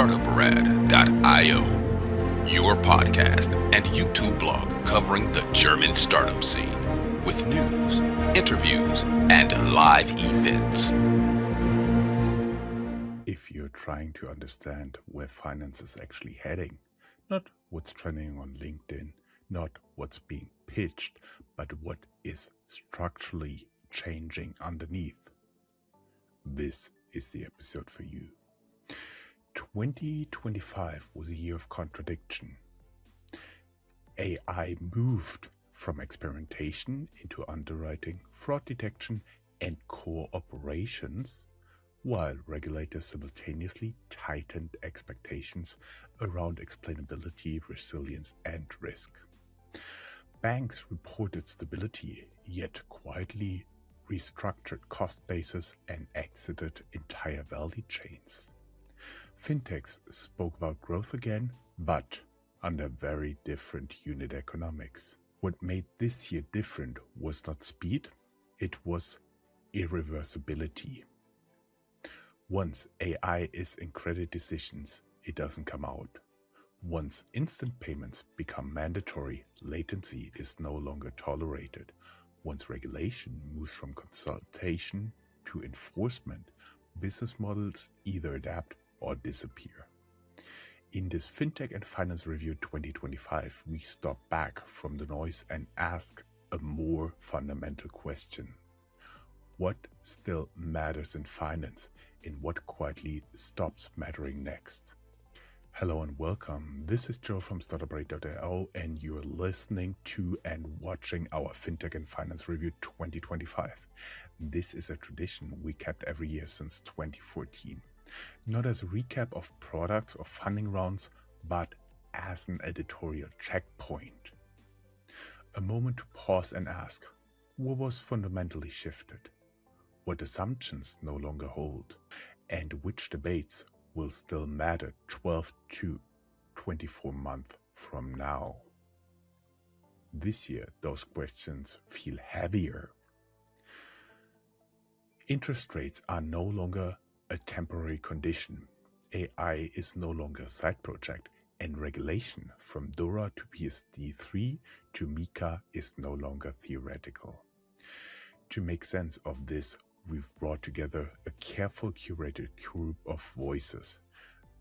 Startuprad.io, your podcast and YouTube blog covering the German startup scene with news, interviews, and live events. If you're trying to understand where finance is actually heading, not what's trending on LinkedIn, not what's being pitched, but what is structurally changing underneath, this is the episode for you. 2025 was a year of contradiction. AI moved from experimentation into underwriting, fraud detection, and core operations, while regulators simultaneously tightened expectations around explainability, resilience, and risk. Banks reported stability, yet quietly restructured cost bases and exited entire value chains. Fintechs spoke about growth again, but under very different unit economics. What made this year different was not speed, it was irreversibility. Once AI is in credit decisions, it doesn't come out. Once instant payments become mandatory, latency is no longer tolerated. Once regulation moves from consultation to enforcement, business models either adapt or disappear. In this Fintech and Finance Review 2025, we stop back from the noise and ask a more fundamental question. What still matters in finance, and what quietly stops mattering next? Hello and welcome. This is Joe from Startuprad.io, and you're listening to and watching our Fintech and Finance Review 2025. This is a tradition we kept every year since 2014. Not as a recap of products or funding rounds, but as an editorial checkpoint. A moment to pause and ask, what was fundamentally shifted? What assumptions no longer hold? And which debates will still matter 12 to 24 months from now? This year, those questions feel heavier. Interest rates are no longer a temporary condition. AI is no longer a side project, and regulation from DORA to PSD3 to MiCA is no longer theoretical. To make sense of this, we've brought together a careful curated group of voices: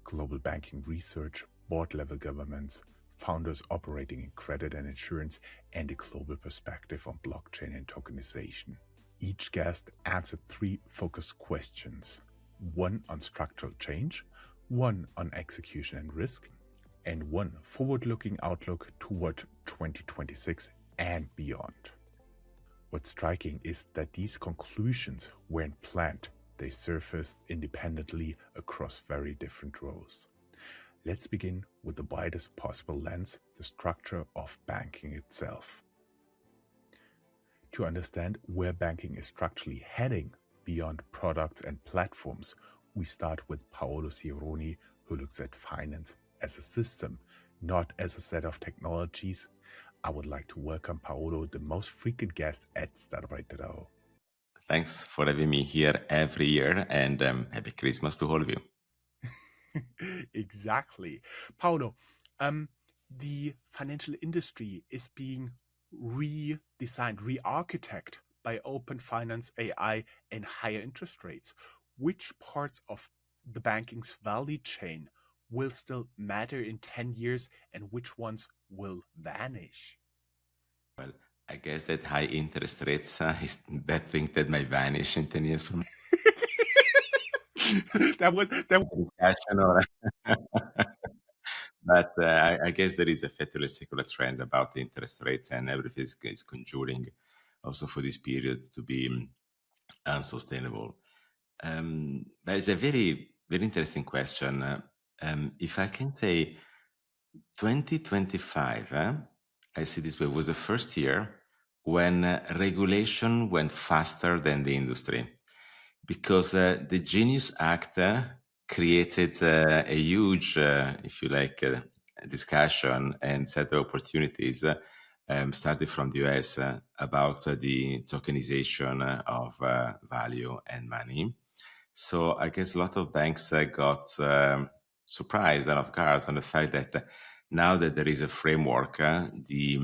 global banking research, board-level governments, founders operating in credit and insurance, and a global perspective on blockchain and tokenization. Each guest answered 3 focused questions: one on structural change, one on execution and risk, and one forward-looking outlook toward 2026 and beyond. What's striking is that these conclusions weren't planned. They surfaced independently across very different roles. Let's begin with the widest possible lens, the structure of banking itself. To understand where banking is structurally heading beyond products and platforms, we start with Paolo Sciaroni, who looks at finance as a system, not as a set of technologies. I would like to welcome Paolo, the most frequent guest at Startuprad.io. Thanks for having me here every year, and happy Christmas to all of you. Exactly. Paolo, the financial industry is being redesigned, re-architected by open finance, AI, and higher interest rates. Which parts of the banking's value chain will still matter in 10 years, and which ones will vanish? Well, I guess that high interest rates is that thing that might vanish in 10 years from that was discussion. Or but I guess there is effectively a secular trend about the interest rates, and everything is conjuring also for this period to be unsustainable. But it's a very, very interesting question. If I can say 2025, I see this way, was the first year when regulation went faster than the industry, because the Genius Act created a huge, if you like, discussion and set of opportunities, started from the US about the tokenization of value and money. So I guess a lot of banks got surprised and off guard on the fact that now that there is a framework, the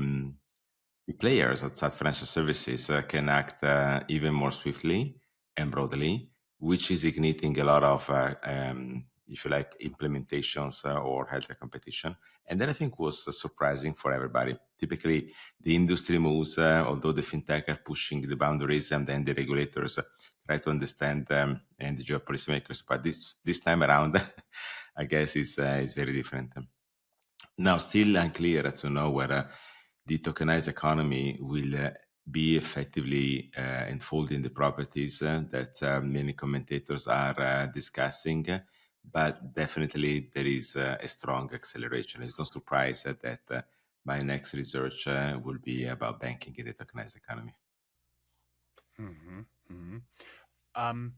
players outside financial services can act even more swiftly and broadly, which is igniting a lot of, if you like, implementations or healthier competition. And that I think was surprising for everybody. Typically, the industry moves, although the fintech are pushing the boundaries, and then the regulators try to understand and the policymakers. But this time around, I guess it's very different. Now, still unclear to know whether the tokenized economy will be effectively unfolding the properties that many commentators are discussing, but definitely there is a strong acceleration. It's no surprise that my next research will be about banking in the tokenized economy. Mm-hmm. Mm-hmm. Um,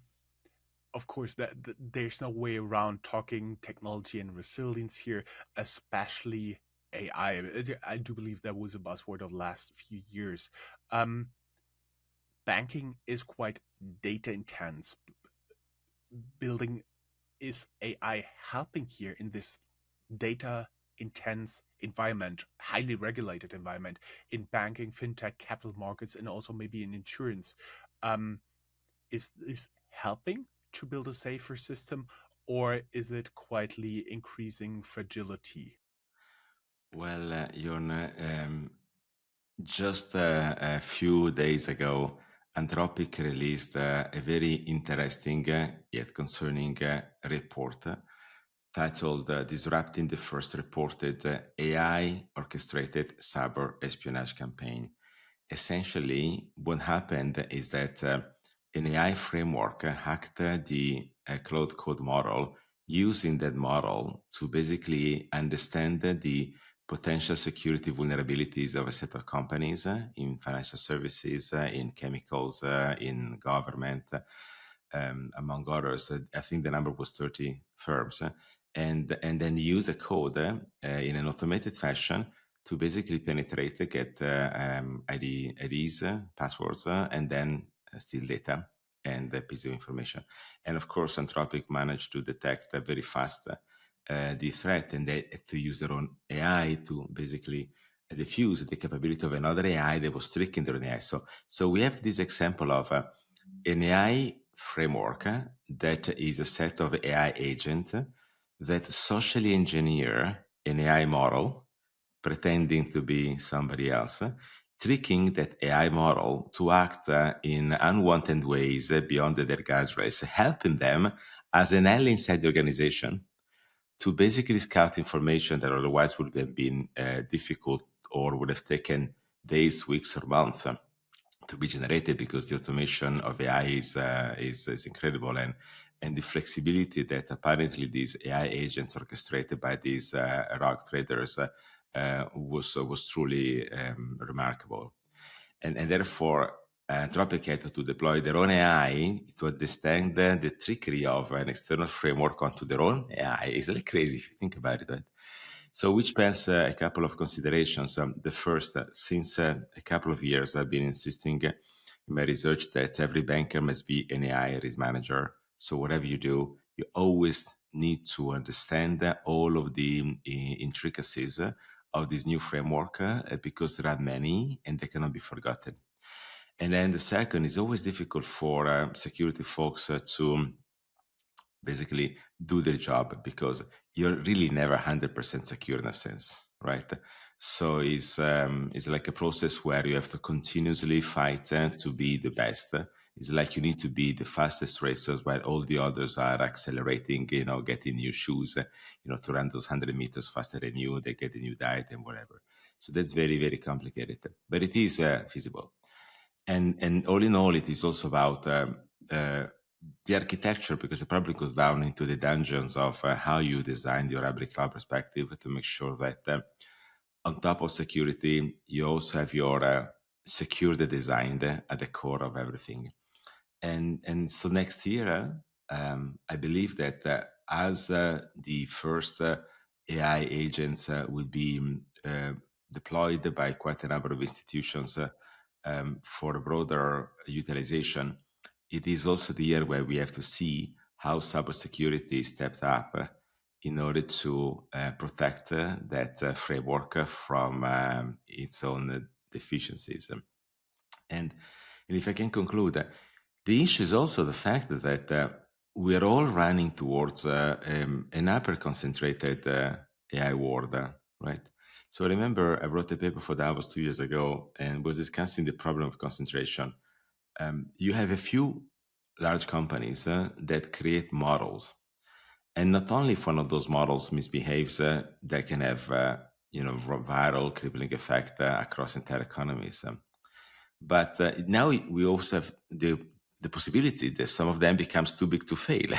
of course, there's no way around talking technology and resilience here, especially AI. I do believe that was a buzzword of the last few years. Banking is quite data intense. Building is AI helping here in this data intense environment, highly regulated environment in banking, fintech, capital markets, and also maybe in insurance? Um, is this helping to build a safer system, or is it quietly increasing fragility? Well, Jon, just a few days ago, Anthropic released a very interesting yet concerning report titled Disrupting the First Reported AI Orchestrated Cyber Espionage Campaign. Essentially, what happened is that an AI framework hacked the Cloud Code model, using that model to basically understand the potential security vulnerabilities of a set of companies in financial services, in chemicals, in government, among others. I think the number was 30 firms. And then use the code in an automated fashion to basically penetrate, get IDs, passwords, and then steal data and a piece of information. And of course, Anthropic managed to detect very fast the threat, and they had to use their own AI to basically diffuse the capability of another AI that was tricking their own AI. So we have this example of an AI framework that is a set of AI agents that socially engineer an AI model pretending to be somebody else, tricking that AI model to act in unwanted ways beyond their guardrails, helping them as an ally inside the organization to basically scout information that otherwise would have been difficult or would have taken days, weeks, or months to be generated, because the automation of AI is incredible, and the flexibility that apparently these AI agents orchestrated by these rogue traders was truly remarkable, and therefore Anthropic had to deploy their own AI to understand the trickery of an external framework onto their own AI. It's like crazy if you think about it, right? So, which bears a couple of considerations. The first, since a couple of years, I've been insisting in my research that every banker must be an AI risk manager. So, whatever you do, you always need to understand all of the intricacies of this new framework because there are many and they cannot be forgotten. And then the second is always difficult for security folks to basically do their job, because you're really never 100% secure in a sense, right? So it's like a process where you have to continuously fight to be the best. It's like you need to be the fastest racers while all the others are accelerating, getting new shoes, to run those 100 meters faster than you. They get a new diet and whatever. So that's very, very complicated, but it is feasible. And all in all, it is also about the architecture, because it probably goes down into the dungeons of how you design your hybrid cloud perspective to make sure that on top of security, you also have your secure the design at the core of everything. And so next year, I believe that as the first AI agents will be deployed by quite a number of institutions for broader utilization, it is also the year where we have to see how cybersecurity stepped up in order to protect that framework from its own deficiencies. And if I can conclude, the issue is also the fact that we are all running towards an hyper-concentrated AI world, right? So I remember I wrote a paper for Davos 2 years ago and was discussing the problem of concentration. You have a few large companies that create models, and not only if one of those models misbehaves, that can have viral crippling effect across entire economies. But now we also have the possibility that some of them becomes too big to fail,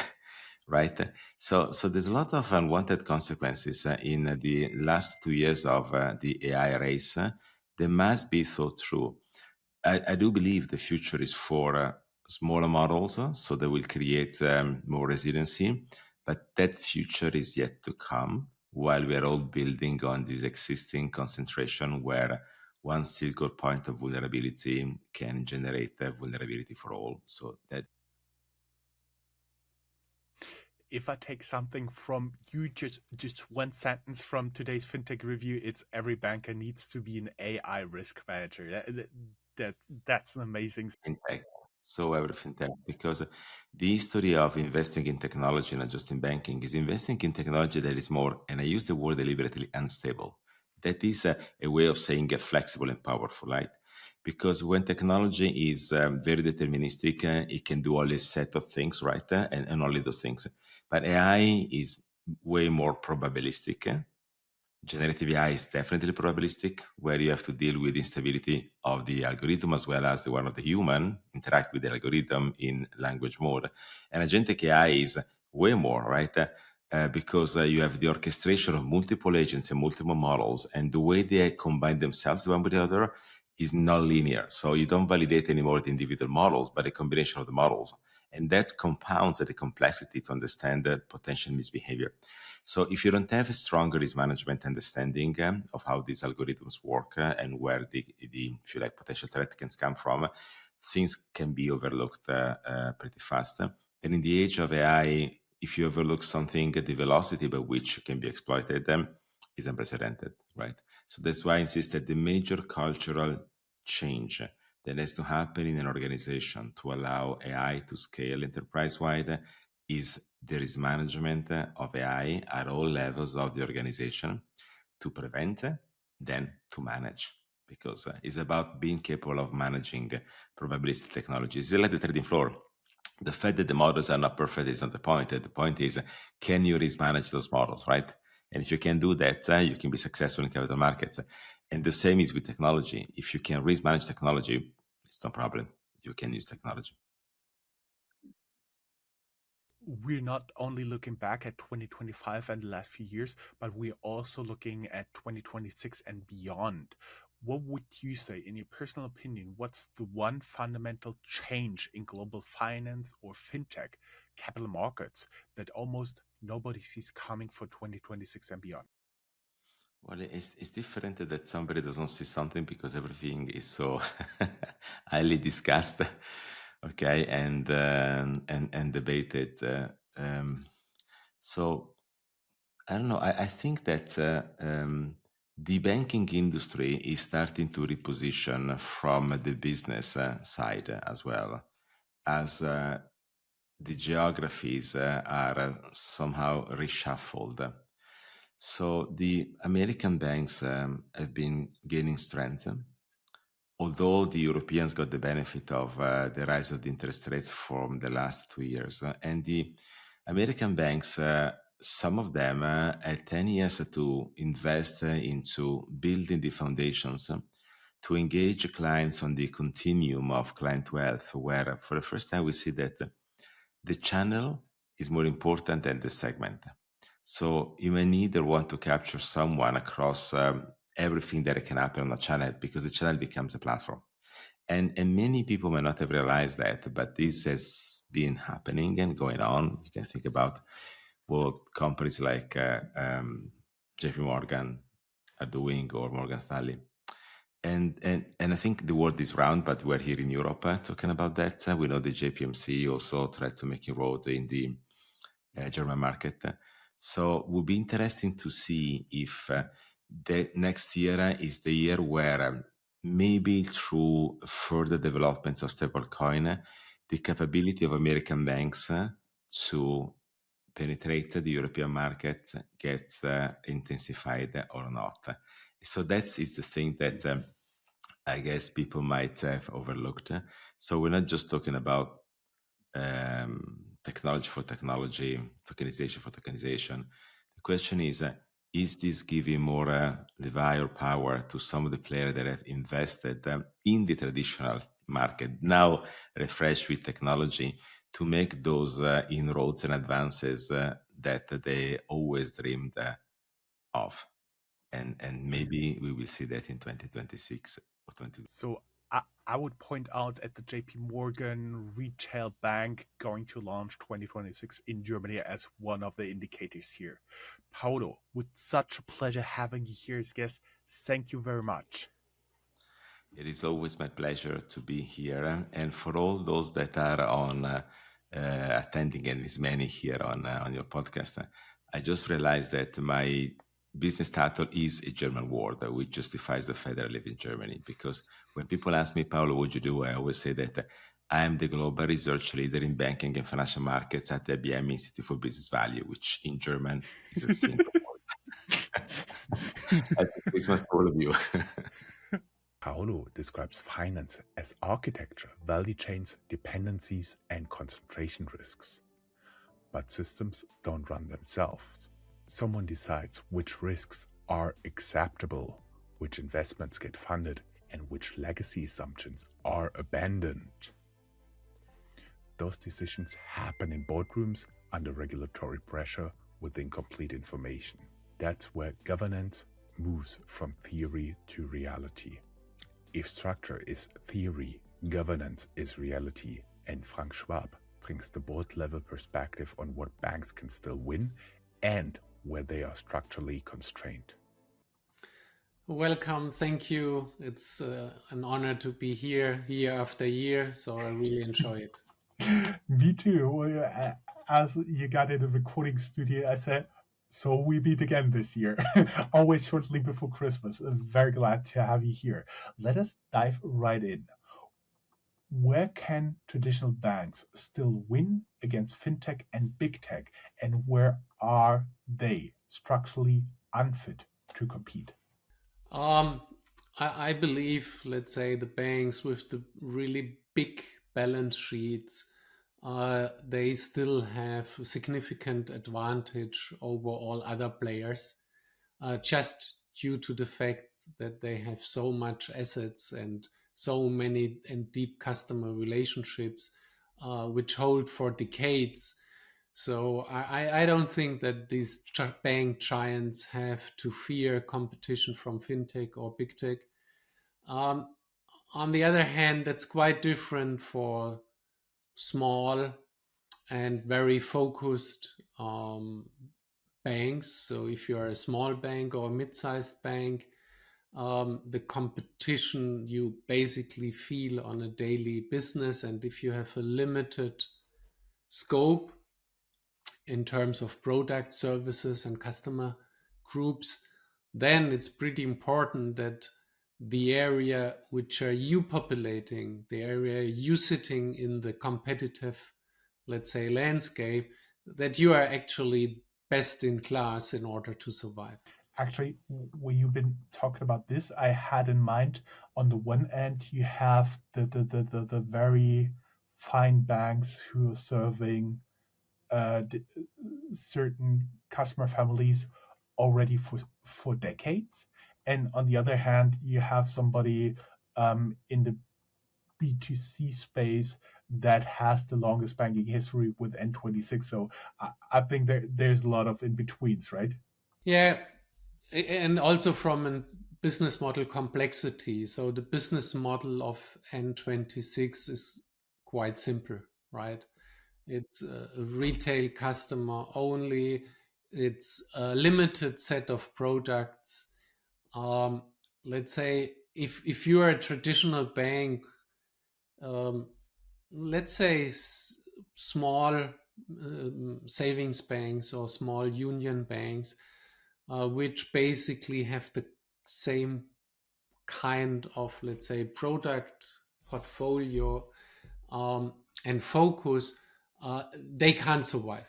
right? So there's a lot of unwanted consequences in the last 2 years of the AI race. They must be thought through. I do believe the future is for smaller models, so they will create more resiliency. But that future is yet to come while we are all building on this existing concentration where one single point of vulnerability can generate a vulnerability for all. So that If I take something from you, just one sentence from today's fintech review, it's every banker needs to be an AI risk manager. That's an amazing. fintech. So everything tech, because the history of investing in technology, not just in banking, is investing in technology that is more, and I use the word deliberately, unstable. That is a way of saying flexible and powerful, right? Because when technology is very deterministic, it can do only a set of things, right? And only those things. But AI is way more probabilistic. Generative AI is definitely probabilistic, where you have to deal with instability of the algorithm as well as the one of the human interact with the algorithm in language mode. And agentic AI is way more, right? Because you have the orchestration of multiple agents and multiple models, and the way they combine themselves one with the other is not linear. So you don't validate anymore the individual models, but a combination of the models. And that compounds the complexity to understand the potential misbehavior. So if you don't have a strong risk management understanding of how these algorithms work and where the if you like potential threat can come from, things can be overlooked pretty fast. And in the age of AI, if you overlook something, the velocity by which can be exploited is unprecedented, right? So that's why I insist that the major cultural change that has to happen in an organization to allow AI to scale enterprise-wide is there is management of AI at all levels of the organization to prevent, then to manage. Because it's about being capable of managing probabilistic technologies. It's like the trading floor. The fact that the models are not perfect is not the point. The point is, can you risk manage those models, right? And if you can do that, you can be successful in capital markets. And the same is with technology. If you can risk manage technology, it's no problem. You can use technology. We're not only looking back at 2025 and the last few years, but we're also looking at 2026 and beyond. What would you say, in your personal opinion, what's the one fundamental change in global finance or fintech capital markets that almost nobody sees coming for 2026 and beyond? Well, it's different that somebody doesn't see something because everything is so highly discussed, okay, and debated. So I don't know. I think that the banking industry is starting to reposition from the business side as well as the geographies are somehow reshuffled. So the American banks have been gaining strength, although the Europeans got the benefit of the rise of the interest rates from the last 2 years. And the American banks, some of them had 10 years to invest into building the foundations to engage clients on the continuum of client wealth, where for the first time we see that the channel is more important than the segment. So you may neither want to capture someone across everything that can happen on a channel because the channel becomes a platform. And many people may not have realized that, but this has been happening and going on. You can think about what companies like JP Morgan are doing or Morgan Stanley. And I think the world is round, but we're here in Europe talking about that. We know the JPMC also tried to make a road in the German market. So it would be interesting to see if the next year is the year where maybe through further developments of stablecoin, the capability of American banks to penetrate the European market gets intensified or not. So that is the thing that I guess people might have overlooked. So we're not just talking about technology for technology, tokenization for tokenization. The question is this giving more lever or power to some of the players that have invested in the traditional market, now refreshed with technology, to make those inroads and advances that they always dreamed of? And maybe we will see that in 2026 or 20. So I would point out at the JP Morgan Retail Bank going to launch 2026 in Germany as one of the indicators here. Paulo, with such a pleasure having you here as guest. Thank you very much. It is always my pleasure to be here. And for all those that are on attending, and as many here on your podcast, I just realized that my business title is a German word, which justifies the fact that I live in Germany. Because when people ask me, Paolo, what you do? I always say that I am the global research leader in banking and financial markets at the IBM Institute for Business Value, which in German is a single word. Happy Christmas to all of you. Paolo describes finance as architecture, value chains, dependencies, and concentration risks. But systems don't run themselves. Someone decides which risks are acceptable, which investments get funded, and which legacy assumptions are abandoned. Those decisions happen in boardrooms under regulatory pressure with incomplete information. That's where governance moves from theory to reality. If structure is theory, governance is reality, and Frank Schwab brings the board-level perspective on what banks can still win and where they are structurally constrained. Welcome, thank you. It's an honor to be here year after year, so I really enjoy it. Me too. As you got in the recording studio, I said, so we meet again this year, always shortly before Christmas. I'm very glad to have you here. Let us dive right in. Where can traditional banks still win against fintech and big tech, and where are they structurally unfit to compete? I believe, let's say, the banks with the really big balance sheets, they still have significant advantage over all other players, just due to the fact that they have so much assets and so many and deep customer relationships, which hold for decades. So I don't think that these bank giants have to fear competition from fintech or big tech. Um, on the other hand, that's quite different for small and very focused banks. So if you're a small bank or a mid-sized bank, the competition you basically feel on a daily business. And if you have a limited scope in terms of product, services, and customer groups, then it's pretty important that the area which are you populating, the area you sitting in the competitive, let's say, landscape, that you are actually best in class in order to survive. Actually, when you've been talking about this, I had in mind on the one end, you have the very fine banks who are serving certain customer families already for decades. And on the other hand, you have somebody in the B2C space that has the longest banking history with N26. So I think there's a lot of in betweens, right? Yeah, and also from a business model complexity. So the business model of N26 is quite simple, right? It's a retail customer only. It's a limited set of products. Let's say if you are a traditional bank, um, let's say small savings banks or small union banks, which basically have the same kind of, let's say, product portfolio and focus, they can't survive.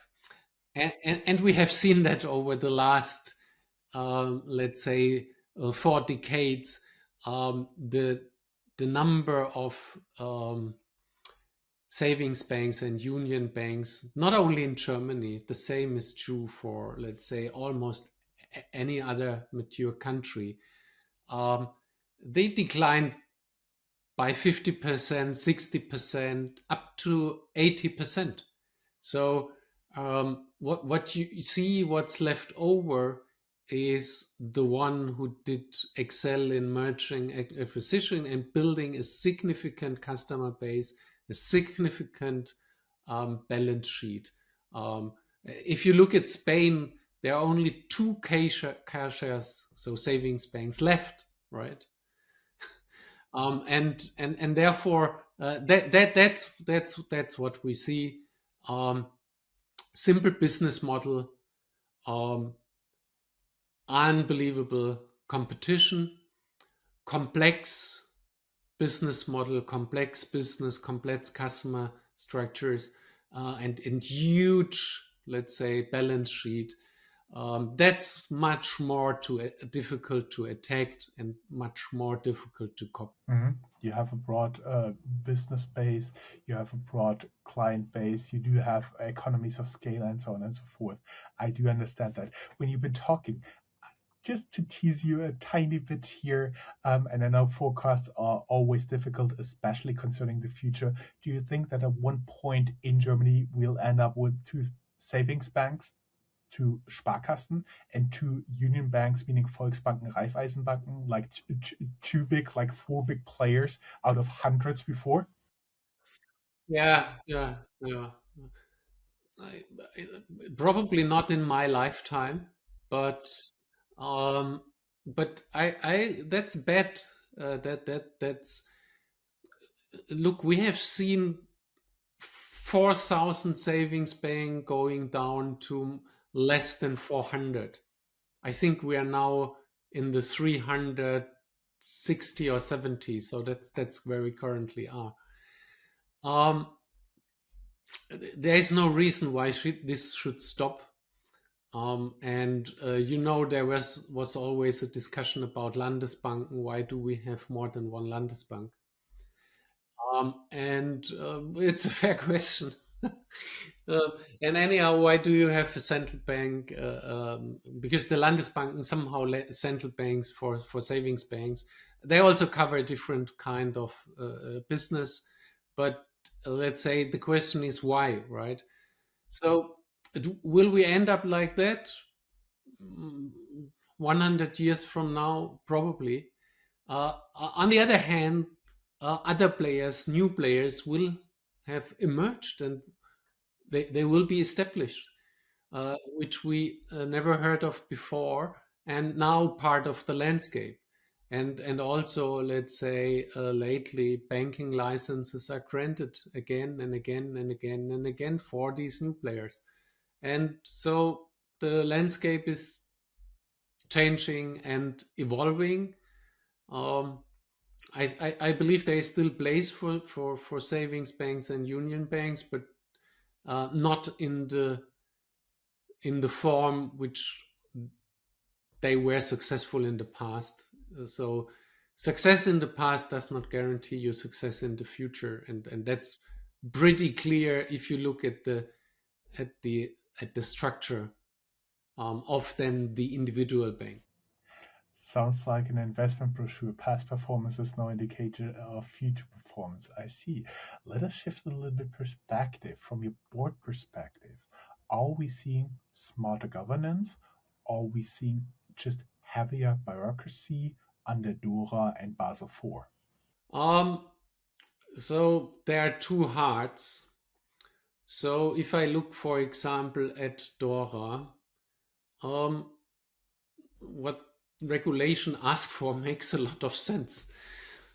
And we have seen that over the last, let's say, 4 decades. The number of savings banks and union banks, not only in Germany, the same is true for, let's say, almost any other mature country. They declined by 50%, 60%, up to 80%. So what you see, what's left over is the one who did excel in merging, acquisition, and building a significant customer base, a significant balance sheet. If you look at Spain, there are only two cash shares, so savings banks left, right? And therefore that's what we see. Simple business model, um, unbelievable competition, complex business model, complex business, complex customer structures, and huge, let's say, balance sheet. That's much more difficult to attack and much more difficult to copy. Mhm. You have a broad business base, you have a broad client base, you do have economies of scale, and so on and so forth. I do understand that. When you've been talking, just to tease you a tiny bit here, and I know forecasts are always difficult, especially concerning the future. Do you think that at one point in Germany we'll end up with two savings banks, two Sparkassen, and two union banks, meaning Volksbanken, Raiffeisenbanken, like two big, like four big players out of hundreds before? Yeah. I, Probably not in my lifetime, but um, I that's bad. That's Look. We have seen 4,000 savings bank going down to less than 400. I think we are now in the 360 or 70. So that's where we currently are. Um, there is no reason why this should stop. And there was always a discussion about Landesbanken. Why do we have more than one Landesbank? And it's a fair question. And anyhow, why do you have a central bank? Because the Landesbanken somehow central banks for savings banks. They also cover a different kind of business, but let's say the question is why, right? So will we end up like that? 100 years from now, probably. On the other hand, other players, new players, will have emerged and they will be established, which we never heard of before, and now part of the landscape. And also, let's say, lately, banking licenses are granted again and again and again and again for these new players. And so the landscape is changing and evolving. Um, I believe there is still place for savings banks and union banks, but not in the form which they were successful in the past. So success in the past does not guarantee you success in the future, and that's pretty clear if you look at the structure of then the individual bank. Sounds like an investment brochure. Past performance is no indicator of future performance. I see. Let us shift a little bit perspective. From your board perspective, are we seeing smarter governance? Are we seeing just heavier bureaucracy under DORA and Basel IV? Um, so there are two hearts. So if I look, for example, at DORA, what regulation asks for makes a lot of sense.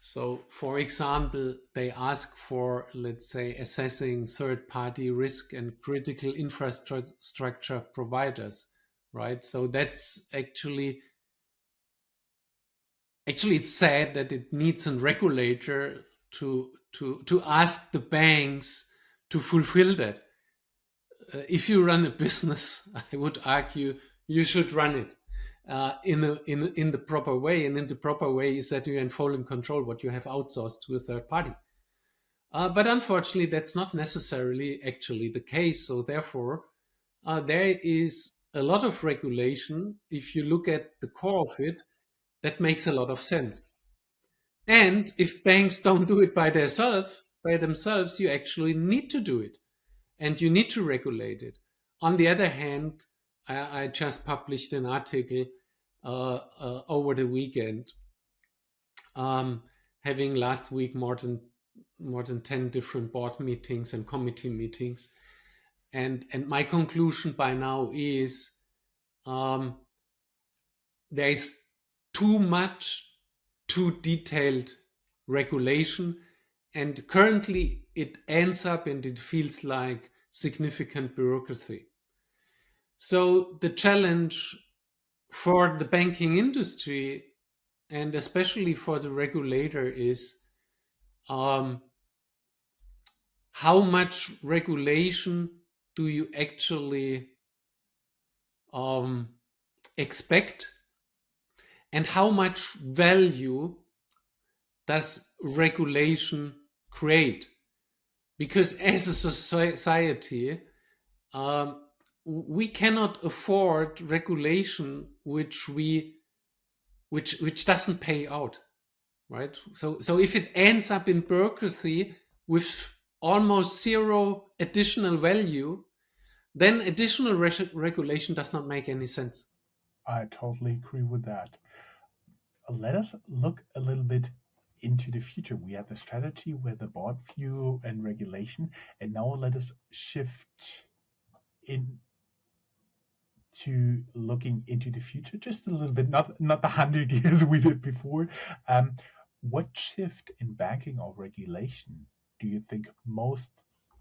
So, for example, they ask for, let's say, assessing third party risk and critical infrastructure providers, right? So, that's actually it's sad that it needs a regulator to ask the banks to fulfill that. If you run a business, I would argue you should run it in the proper way, and in the proper way is that you in full control what you have outsourced to a third party. But unfortunately, that's not necessarily actually the case. So therefore, there is a lot of regulation. If you look at the core of it, that makes a lot of sense. And if banks don't do it by themselves, you actually need to do it, and you need to regulate it. On the other hand, I just published an article over the weekend, having last week more than 10 different board meetings and committee meetings, and my conclusion by now is um, there is too much, too detailed regulation, and currently it ends up and it feels like significant bureaucracy. So the challenge for the banking industry and especially for the regulator is um, how much regulation do you actually um, expect, and how much value does regulation create? Because as a society, um, we cannot afford regulation which doesn't pay out, right? So if it ends up in bureaucracy with almost zero additional value, then additional regulation does not make any sense. I totally agree with that. Let us look a little bit into the future. We have the strategy with the board view and regulation, and now let us shift in to looking into the future just a little bit, not the 100 years we did before. What shift in banking or regulation do you think most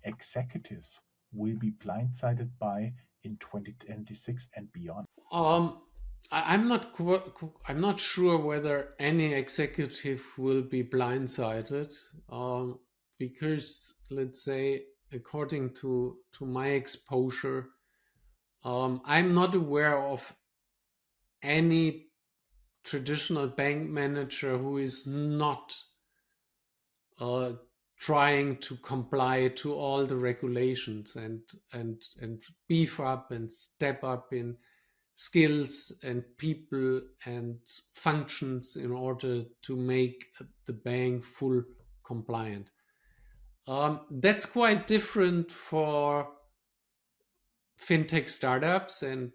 executives will be blindsided by in 2026 and beyond? Um, I'm not sure whether any executive will be blindsided, because let's say according to my exposure, I'm not aware of any traditional bank manager who is not uh, trying to comply to all the regulations and beef up and step up in skills and people and functions in order to make the bank full compliant. That's quite different for fintech startups and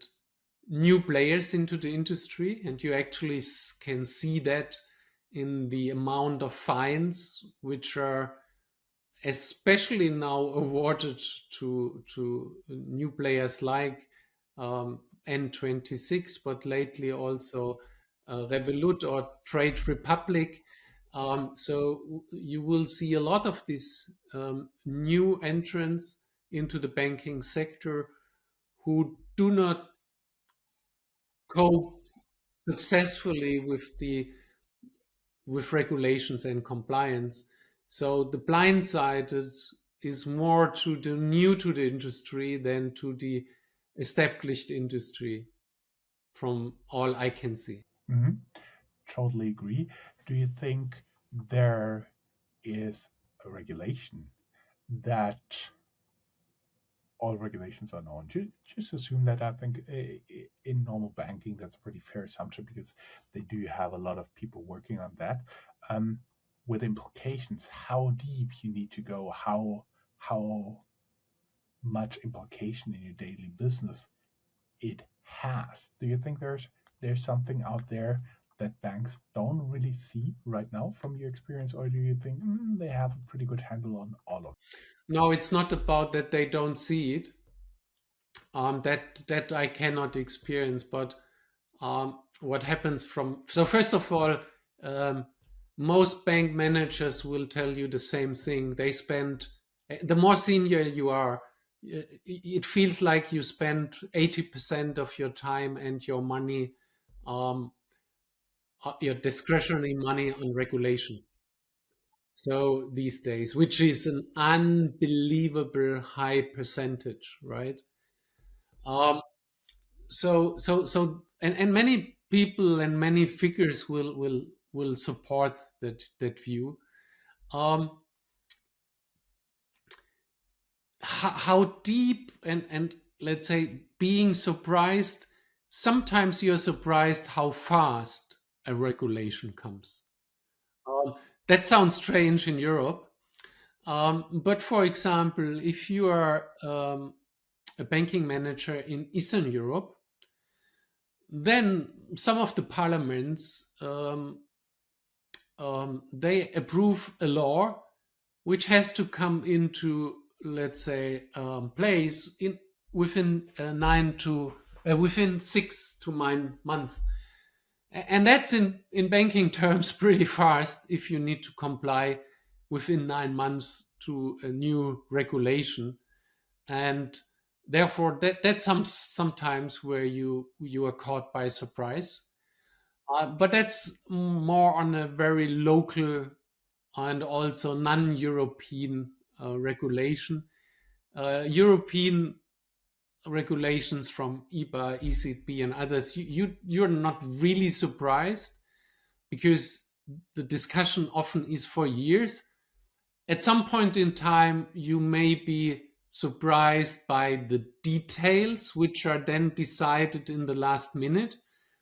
new players into the industry, and you actually can see that in the amount of fines which are especially now awarded to new players like N26, but lately also Revolut or Trade Republic. So you will see a lot of these new entrants into the banking sector who do not cope successfully with regulations and compliance. So the blindsided is more to the new to the industry than to the established industry, from all I can see. Mm-hmm. Totally agree. Do you think there is a regulation that all regulations are known? Just assume that. I think in normal banking, that's a pretty fair assumption because they do have a lot of people working on that. Um, with implications, how deep you need to go, how much implication in your daily business it has. Do you think there's something out there that banks don't really see right now from your experience, or do you think they have a pretty good handle on all of it? No, it's not about that they don't see it. That I cannot experience, but what happens from so first of all, um, most bank managers will tell you the same thing. They spend, the more senior you are, it feels like you spend 80% of your time and your money, um, your discretionary money on regulations. So these days, which is an unbelievable high percentage, right? Um, and many people and many figures will support that view. Um, how deep and let's say being surprised, sometimes you're surprised how fast a regulation comes. um, that sounds strange in Europe, but for example, if you are a banking manager in Eastern Europe, then some of the parliaments, they approve a law which has to come into, let's say, place in within within 6 to 9 months. And that's in banking terms pretty fast if you need to comply within 9 months to a new regulation. And therefore that's sometimes where you are caught by surprise. But that's more on a very local and also non-European regulation. European regulations from EBA, ECB, and others, you're not really surprised because the discussion often is for years. At some point in time, you may be surprised by the details, which are then decided in the last minute,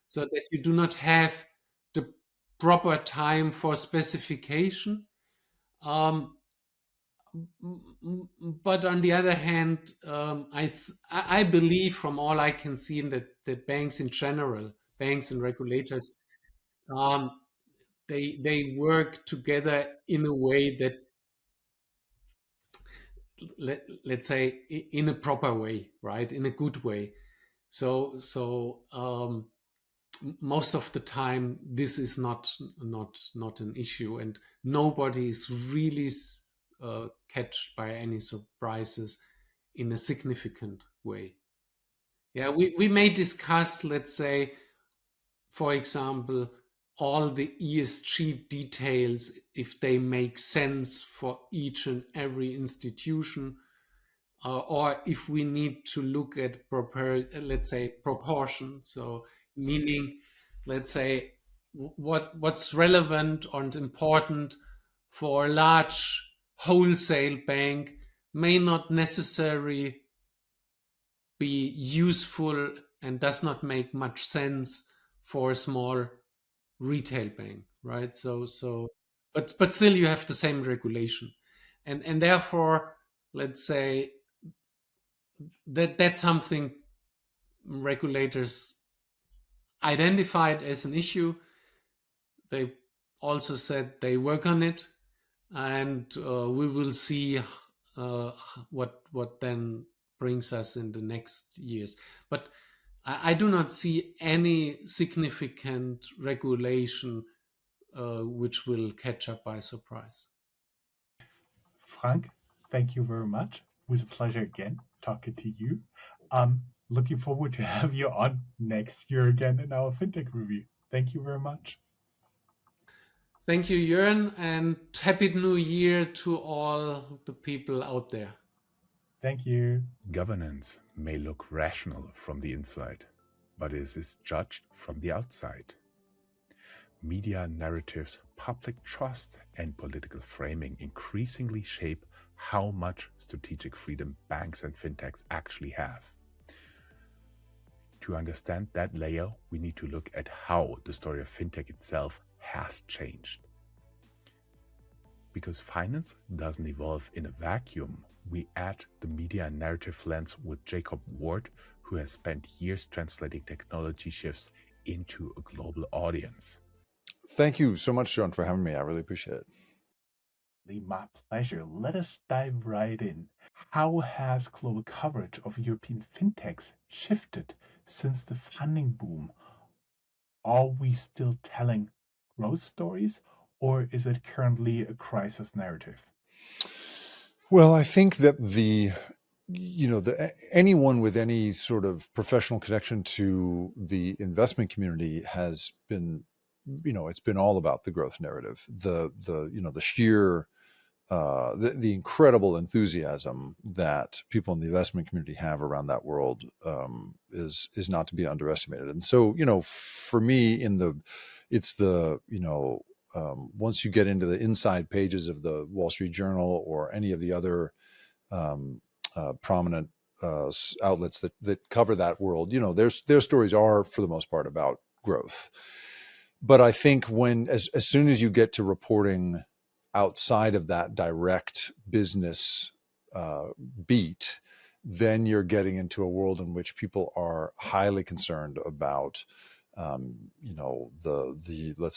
so that you do not have the proper time for specification. Um, but on the other hand, I believe from all I can see in that banks in general, banks and regulators, um, they work together in a way that let's say in a proper way, right? In a good way. So most of the time this is not an issue, and nobody is really catched by any surprises in a significant way. Yeah, we may discuss, let's say, for example, all the ESG details, if they make sense for each and every institution, or if we need to look at proper, let's say, proportion. So meaning, let's say, what's relevant and important for a large wholesale bank may not necessarily be useful and does not make much sense for a small retail bank, right? But still you have the same regulation, and therefore, let's say that's something regulators identified as an issue. They also said they work on it, and we will see what then brings us in the next years. But I do not see any significant regulation which will catch up by surprise. Frank, thank you very much. It was a pleasure again talking to you. Looking forward to have you on next year again in our FinTech review. Thank you very much. Thank you, Jörn, and Happy New Year to all the people out there. Thank you. Governance may look rational from the inside, but it is judged from the outside. Media narratives, public trust, and political framing increasingly shape how much strategic freedom banks and fintechs actually have. To understand that layer, we need to look at how the story of fintech itself has changed. Because finance doesn't evolve in a vacuum, we add the media and narrative lens with Jacob Ward, who has spent years translating technology shifts into a global audience. Thank you so much, John, for having me. I really appreciate it. My pleasure. Let us dive right in. How has global coverage of European fintechs shifted since the funding boom? Are we still telling growth stories, or is it currently a crisis narrative? Well, I think that anyone with any sort of professional connection to the investment community has been, it's been all about the growth narrative, the sheer, the incredible enthusiasm that people in the investment community have around that world is not to be underestimated. And so, for me, once you get into the inside pages of the Wall Street Journal or any of the other prominent outlets that cover that world, their stories are for the most part about growth. But I think as soon as you get to reporting outside of that direct business beat, then you're getting into a world in which people are highly concerned about, let's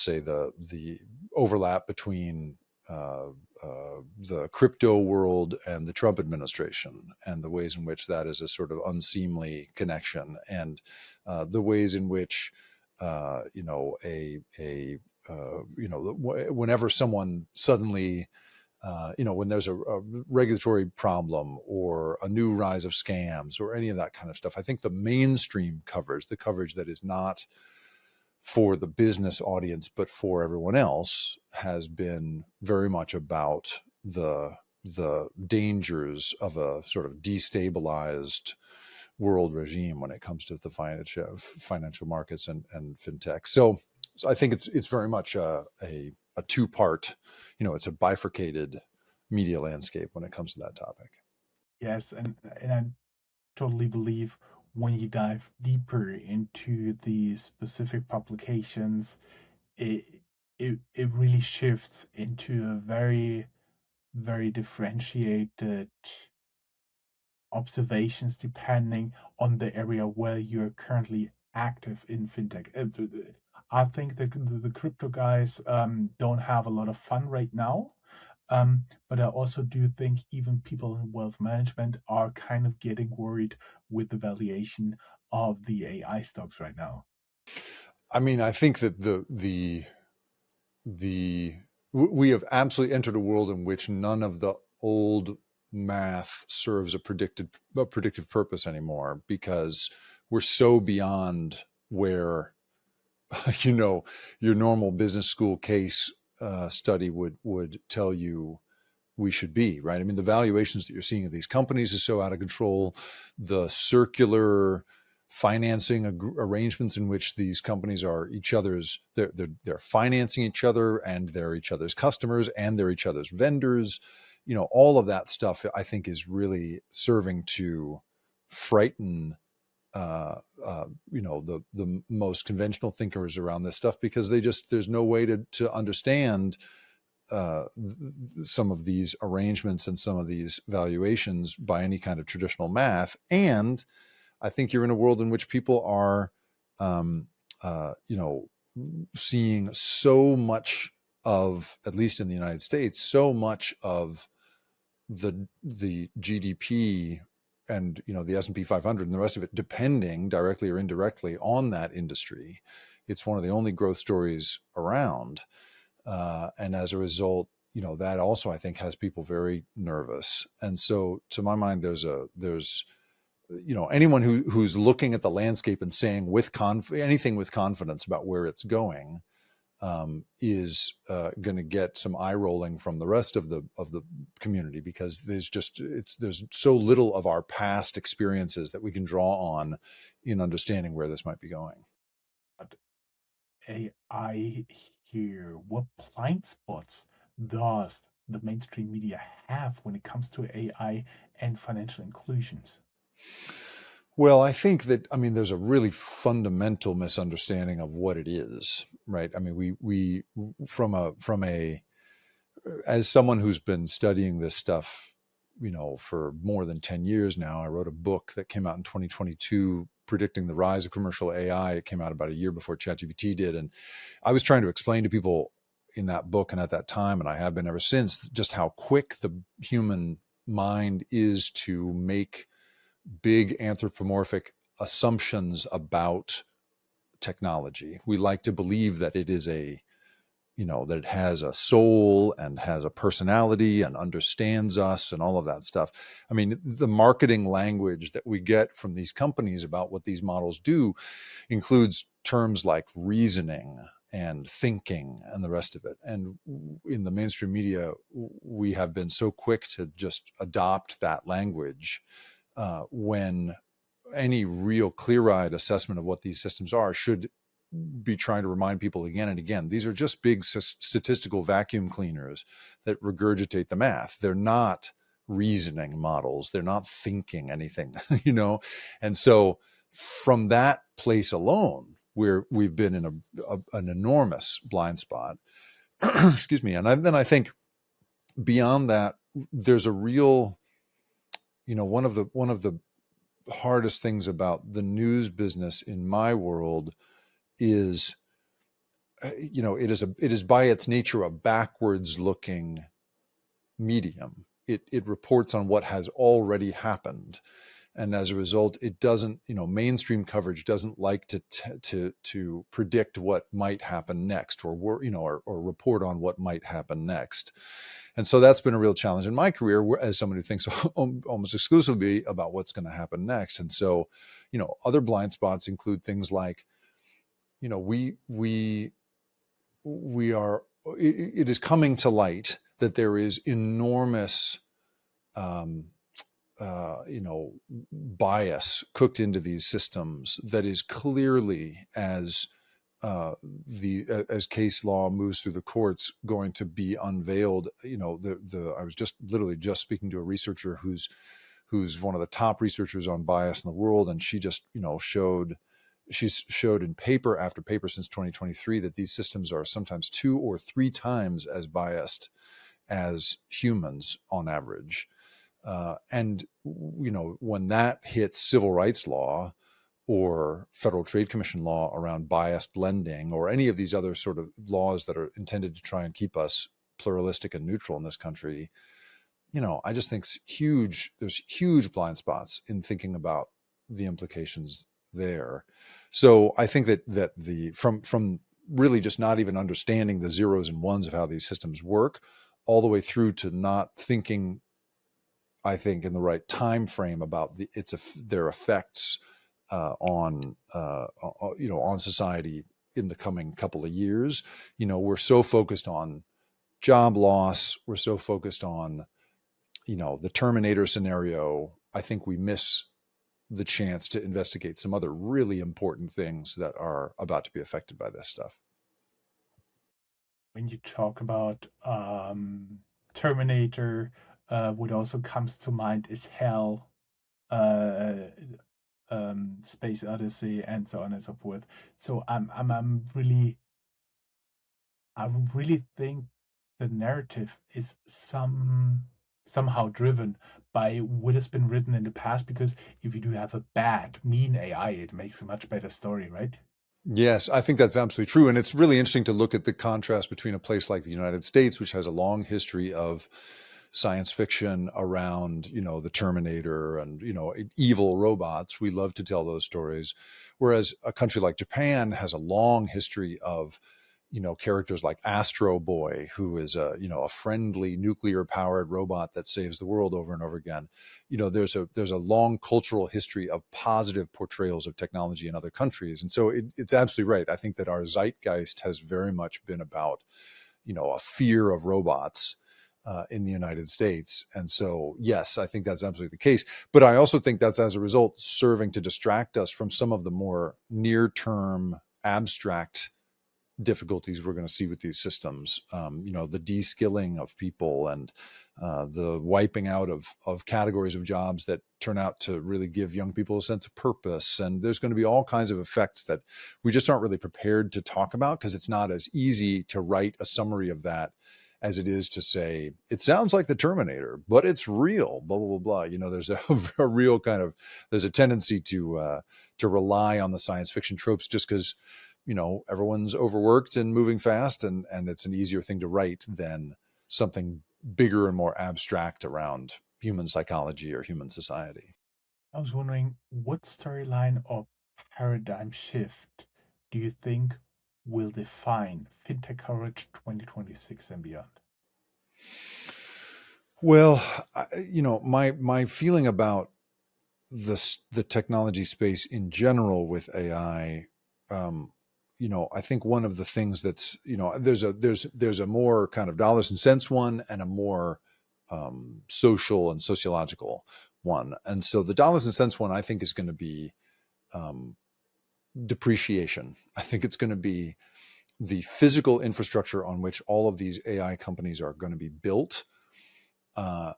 say the overlap between the crypto world and the Trump administration, and the ways in which that is a sort of unseemly connection, and the ways in which whenever someone suddenly, when there's a regulatory problem or a new rise of scams or any of that kind of stuff, I think the mainstream coverage, the coverage that is not for the business audience but for everyone else, has been very much about the dangers of a sort of destabilized world regime when it comes to the financial markets and fintech. So I think it's very much a two-part, it's a bifurcated media landscape when it comes to that topic. Yes, and I totally believe when you dive deeper into the specific publications, it it really shifts into a very, very differentiated observations depending on the area where you're currently active in fintech. I think that the crypto guys don't have a lot of fun right now. But I also do think even people in wealth management are kind of getting worried with the valuation of the AI stocks right now. I mean, I think that we have absolutely entered a world in which none of the old math serves a predictive purpose anymore, because we're so beyond where your normal business school case study would tell you we should be, right? I mean, the valuations that you're seeing of these companies is so out of control. The circular financing arrangements in which these companies are they're financing each other, and they're each other's customers, and they're each other's vendors. All of that stuff, I think, is really serving to frighten the most conventional thinkers around this stuff, because there's no way to understand some of these arrangements and some of these valuations by any kind of traditional math. And I think you're in a world in which people are, seeing so much of, at least in the United States, so much of the GDP and the S&P 500 and the rest of it depending directly or indirectly on that industry. It's one of the only growth stories around. And as a result, that also, I think, has people very nervous. And so, to my mind, there's anyone who's looking at the landscape and saying anything with confidence about where it's going is going to get some eye rolling from the rest of the community, because there's so little of our past experiences that we can draw on in understanding where this might be going. AI here, what blind spots does the mainstream media have when it comes to AI and financial inclusions? Well, I think that, there's a really fundamental misunderstanding of what it is, right? I mean, we as someone who's been studying this stuff, for more than 10 years now, I wrote a book that came out in 2022 predicting the rise of commercial AI. It came out about a year before ChatGPT did. And I was trying to explain to people in that book and at that time, and I have been ever since, just how quick the human mind is to make big anthropomorphic assumptions about technology. We like to believe that it is a that it has a soul and has a personality and understands us and all of that stuff. I mean, the marketing language that we get from these companies about what these models do includes terms like reasoning and thinking and the rest of it. And in the mainstream media, we have been so quick to just adopt that language when any real clear-eyed assessment of what these systems are should be trying to remind people again and again, these are just big statistical vacuum cleaners that regurgitate the math. They're not reasoning models. They're not thinking anything, And so from that place alone, we've been in an enormous blind spot. Excuse me. And then I think beyond that, there's a real, one of the hardest things about the news business in my world is, it is by its nature a backwards looking medium. It reports on what has already happened. And as a result, it doesn't, mainstream coverage doesn't like to predict what might happen next, or report on what might happen next. And so that's been a real challenge in my career, as someone who thinks almost exclusively about what's going to happen next. And so, other blind spots include things like, we are, it is coming to light that there is enormous bias cooked into these systems that is clearly, as case law moves through the courts, going to be unveiled. I was literally just speaking to a researcher who's one of the top researchers on bias in the world, and she just she's showed in paper after paper since 2023 that these systems are sometimes 2 or 3 times as biased as humans on average. And when that hits civil rights law or Federal Trade Commission law around biased lending, or any of these other sort of laws that are intended to try and keep us pluralistic and neutral in this country, I just think there's huge blind spots in thinking about the implications there. So I think that from really just not even understanding the zeros and ones of how these systems work, all the way through to not thinking, I think, in the right time frame about their effects on society in the coming couple of years. We're so focused on job loss. We're so focused on the Terminator scenario. I think we miss the chance to investigate some other really important things that are about to be affected by this stuff. When you talk about Terminator, what also comes to mind is Hell, Space Odyssey, and so on and so forth. So I really think the narrative is somehow driven by what has been written in the past, because if you do have a bad, mean AI, it makes a much better story, right? Yes, I think that's absolutely true. And it's really interesting to look at the contrast between a place like the United States, which has a long history of science fiction around, the Terminator and, evil robots. We love to tell those stories. Whereas a country like Japan has a long history of, characters like Astro Boy, who is a friendly nuclear powered robot that saves the world over and over again. There's a long cultural history of positive portrayals of technology in other countries. And so it's absolutely right. I think that our zeitgeist has very much been about, a fear of robots in the United States. And so, yes, I think that's absolutely the case. But I also think that's, as a result, serving to distract us from some of the more near-term abstract difficulties we're going to see with these systems. The de-skilling of people and the wiping out of categories of jobs that turn out to really give young people a sense of purpose. And there's going to be all kinds of effects that we just aren't really prepared to talk about, because it's not as easy to write a summary of that as it is to say, it sounds like the Terminator, but it's real, blah, blah, blah, blah. There's a real there's a tendency to rely on the science fiction tropes just because everyone's overworked and moving fast, and it's an easier thing to write than something bigger and more abstract around human psychology or human society. I was wondering, what storyline or paradigm shift do you think will define fintech coverage 2026 and beyond? Well, my feeling about the technology space in general with AI, I think one of the things that's, there's a more kind of dollars and cents one and a more social and sociological one. And so the dollars and cents one, I think, is going to be depreciation. I think it's going to be the physical infrastructure on which all of these AI companies are going to be built. They're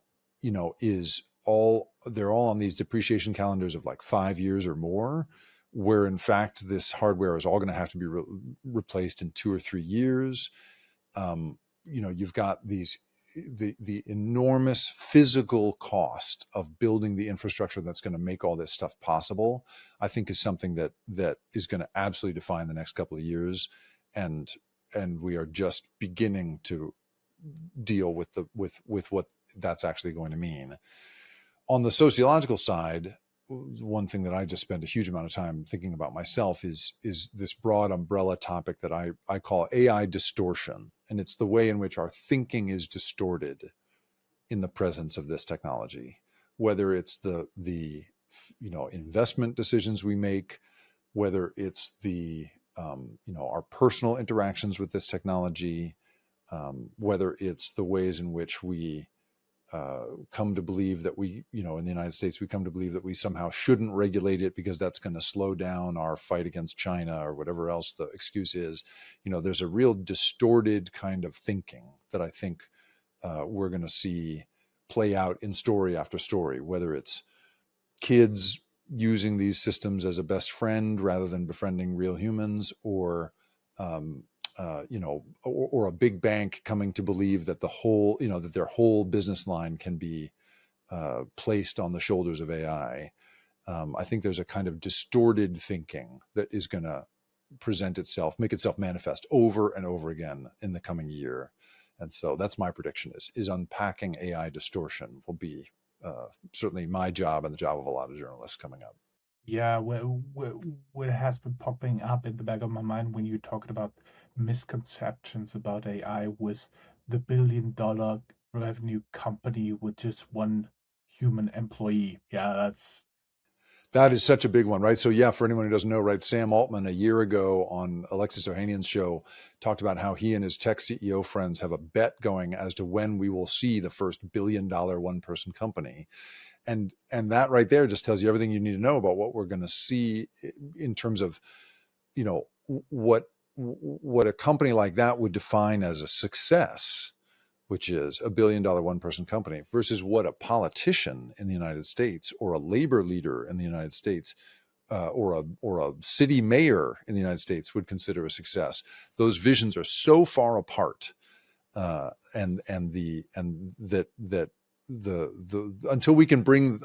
all on these depreciation calendars of like 5 years or more, where in fact this hardware is all going to have to be replaced in 2 or 3 years. You've got the enormous physical cost of building the infrastructure that's going to make all this stuff possible. I think is something that is going to absolutely define the next couple of years, and we are just beginning to deal with what that's actually going to mean. On the sociological side, one thing that I just spend a huge amount of time thinking about myself is this broad umbrella topic that I call AI distortion. And it's the way in which our thinking is distorted in the presence of this technology, whether it's the investment decisions we make, whether it's our personal interactions with this technology, whether it's the ways in which we come to believe that we, in the United States, we come to believe that we somehow shouldn't regulate it because that's going to slow down our fight against China or whatever else the excuse is. There's a real distorted kind of thinking that I think we're going to see play out in story after story, whether it's kids using these systems as a best friend rather than befriending real humans, or or a big bank coming to believe that that their whole business line can be placed on the shoulders of AI. I think there's a kind of distorted thinking that is going to make itself manifest over and over again in the coming year. And so that's my prediction is unpacking AI distortion will be certainly my job and the job of a lot of journalists coming up. Yeah, what has been popping up in the back of my mind when you're talking about misconceptions about AI was the $1 billion revenue company with just one human employee. Yeah, That is such a big one, right? So yeah, for anyone who doesn't know, right, Sam Altman a year ago on Alexis Ohanian's show talked about how he and his tech CEO friends have a bet going as to when we will see the first $1 billion one-person company. And that right there just tells you everything you need to know about what we're going to see in terms of, what a company like that would define as a success, which is a $1 billion one-person company, versus what a politician in the United States or a labor leader in the United States or a city mayor in the United States would consider a success. Those visions are so far apart, and that until we can bring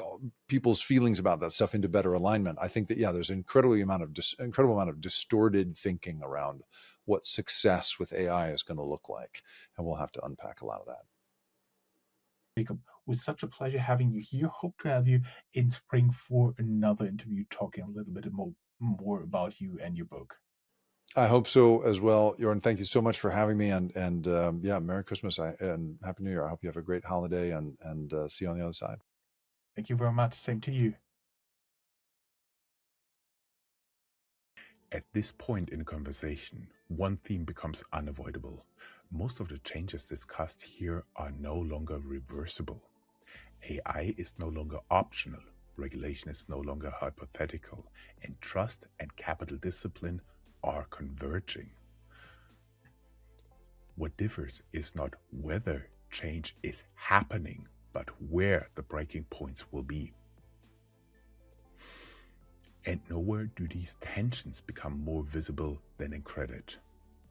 people's feelings about that stuff into better alignment, I think that there's an incredible amount of distorted thinking around what success with AI is going to look like, and we'll have to unpack a lot of that. Jacob, it was such a pleasure having you here. Hope to have you in spring for another interview, talking a little bit more about you and your book. I hope so as well, Jorn. Thank you so much for having me, and Merry Christmas and Happy New Year. I hope you have a great holiday, and see you on the other side. Thank you very much. Same to you. At this point in a conversation, one theme becomes unavoidable. Most of the changes discussed here are no longer reversible. AI is no longer optional, regulation is no longer hypothetical, and trust and capital discipline are converging. What differs is not whether change is happening, but where the breaking points will be. And nowhere do these tensions become more visible than in credit.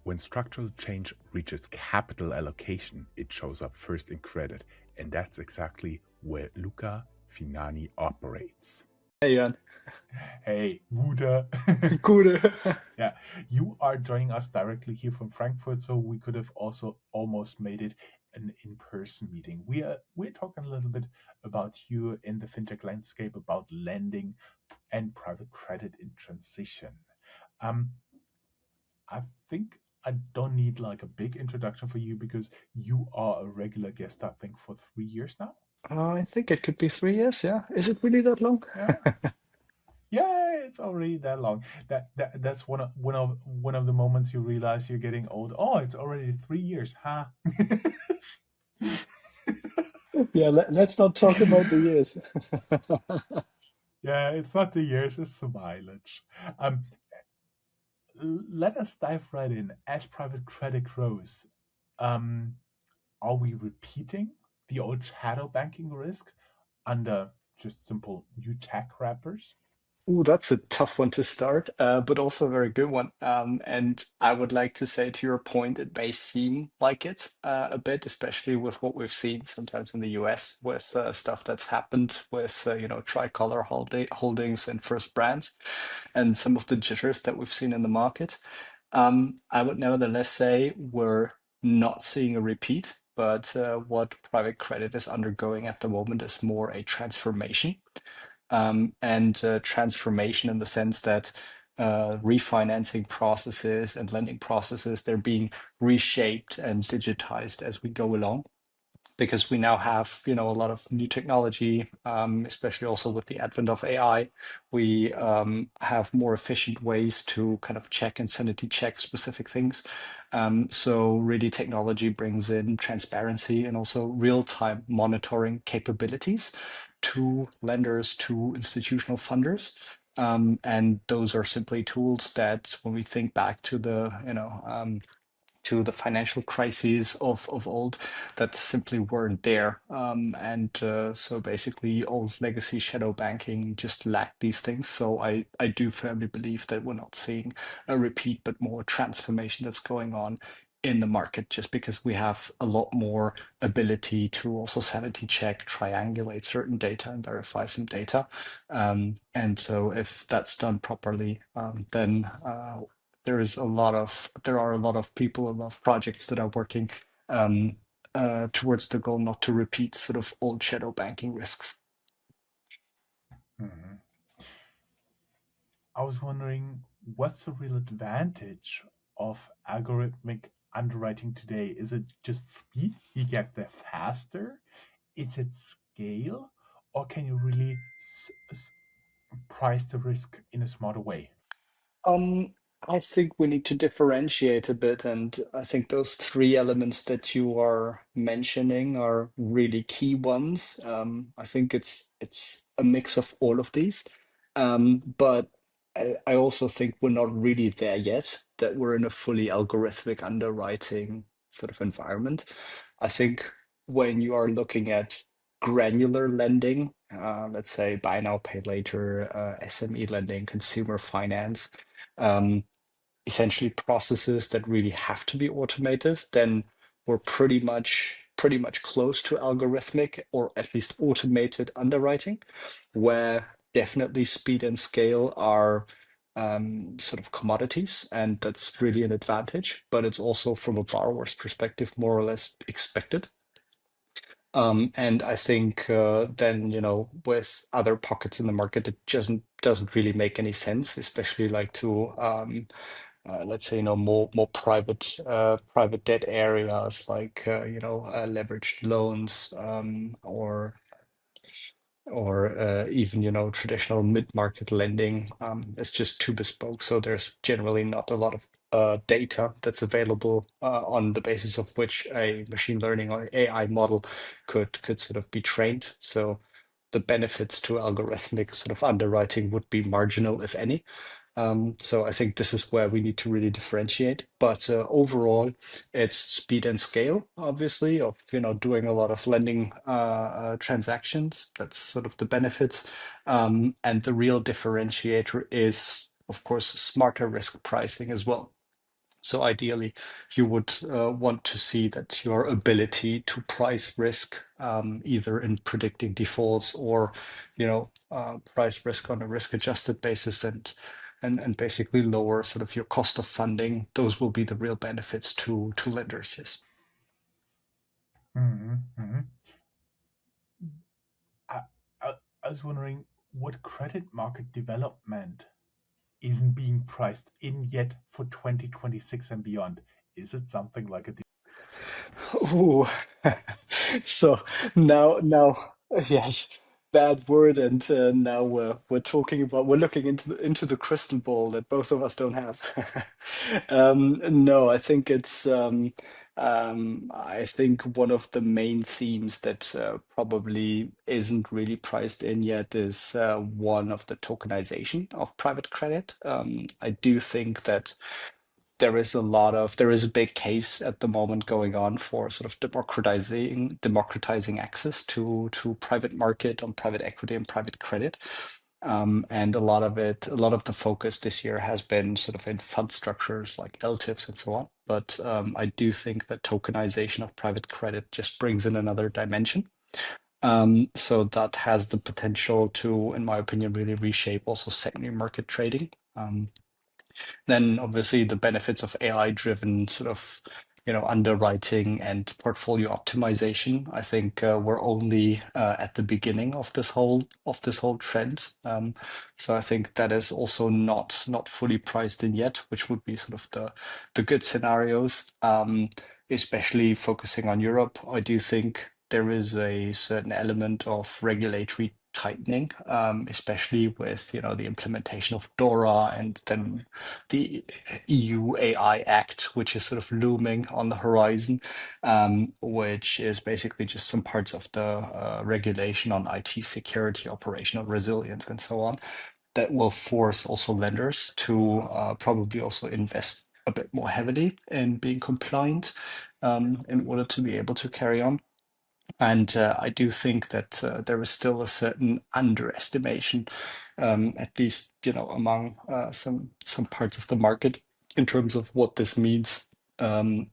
When structural change reaches capital allocation, it shows up first in credit, and that's exactly where Luca Finani operates. Hey, Jan. Hey, Gude. Gute. Yeah, you are joining us directly here from Frankfurt, so we could have also almost made it an in-person meeting. We're talking a little bit about you in the fintech landscape, about lending and private credit in transition. I think I don't need like a big introduction for you because you are a regular guest, I think, for 3 years now. I think it could be 3 years. Yeah, is it really that long? Yeah, yeah, it's already that long. That's one of the moments you realize you're getting old. Oh, it's already 3 years, huh? Yeah, let's not talk about the years. Yeah, it's not the years, it's the mileage. Um, let us dive right in. As private credit grows, um, are we repeating the old shadow banking risk under just simple new tech wrappers? Ooh, that's a tough one to start, but also a very good one. And I would like to say to your point, it may seem like it a bit, especially with what we've seen sometimes in the US with stuff that's happened with, Tricolor holdings and First Brands and some of the jitters that we've seen in the market. I would nevertheless say we're not seeing a repeat, but what private credit is undergoing at the moment is more a transformation and transformation in the sense that refinancing processes and lending processes, they're being reshaped and digitized as we go along because we now have a lot of new technology, especially also with the advent of AI. We have more efficient ways to kind of check and sanity check specific things. So really technology brings in transparency and also real-time monitoring capabilities to lenders, to institutional funders. And those are simply tools that when we think back to the financial crises of old that simply weren't there. So basically, old legacy shadow banking just lacked these things. So I do firmly believe that we're not seeing a repeat, but more transformation that's going on in the market just because we have a lot more ability to also sanity check, triangulate certain data and verify some data. And so if that's done properly, then there are a lot of people, a lot of projects that are working um, towards the goal not to repeat sort of old shadow banking risks. Mhm. I was wondering, what's the real advantage of algorithmic underwriting today? Is it just speed? You get there faster? Is it scale? Or can you really price the risk in a smarter way? Um, I think we need to differentiate a bit, and I think those three elements that you are mentioning are really key ones. I think it's a mix of all of these, but I also think we're not really there yet, that we're in a fully algorithmic underwriting sort of environment. I think when you are looking at granular lending, let's say buy now, pay later, SME lending, consumer finance, um, essentially processes that really have to be automated, then we're pretty much close to algorithmic or at least automated underwriting, where definitely speed and scale are sort of commodities, and that's really an advantage. But it's also from a borrower's perspective more or less expected. And I think then, with other pockets in the market, it doesn't really make any sense, especially like to let's say, more private debt areas like leveraged loans, or even traditional mid-market lending. It's just too bespoke, so there's generally not a lot of data that's available on the basis of which a machine learning or AI model could sort of be trained. So the benefits to algorithmic sort of underwriting would be marginal, if any. So I think this is where we need to really differentiate. But overall, it's speed and scale, obviously, of doing a lot of lending transactions. That's sort of the benefits. And the real differentiator is, of course, smarter risk pricing as well. So ideally, you would want to see that your ability to price risk, either in predicting defaults or, price risk on a risk-adjusted basis, and basically lower sort of your cost of funding. Those will be the real benefits to lenders. Yes. Mhm, mhm. I, I, I was wondering, what credit market development isn't being priced in yet for 2026 and beyond? Is it something like a Ooh. So now, yes, bad word, and now we're talking about we're looking into the crystal ball that both of us don't have. No, I think it's I think one of the main themes that probably isn't really priced in yet is one of the tokenization of private credit. I do think that there is a big case at the moment going on for sort of democratizing access to private market on private equity and private credit. And a lot of the focus this year has been sort of in fund structures like LTIFs and so on. But I do think that tokenization of private credit just brings in another dimension. So that has the potential to, in my opinion, really reshape also secondary market trading. Then obviously the benefits of AI-driven sort of, underwriting and portfolio optimization. I think we're only at the beginning of this whole trend. So I think that is also not fully priced in yet, which would be sort of the good scenarios. Especially focusing on Europe, I do think there is a certain element of regulatory tightening, especially with the implementation of DORA and then the EU AI Act, which is sort of looming on the horizon, which is basically just some parts of the regulation on IT security, operational resilience, and so on, that will force also lenders to probably also invest a bit more heavily in being compliant in order to be able to carry on. And I do think that there is still a certain underestimation, at least among some parts of the market, in terms of what this means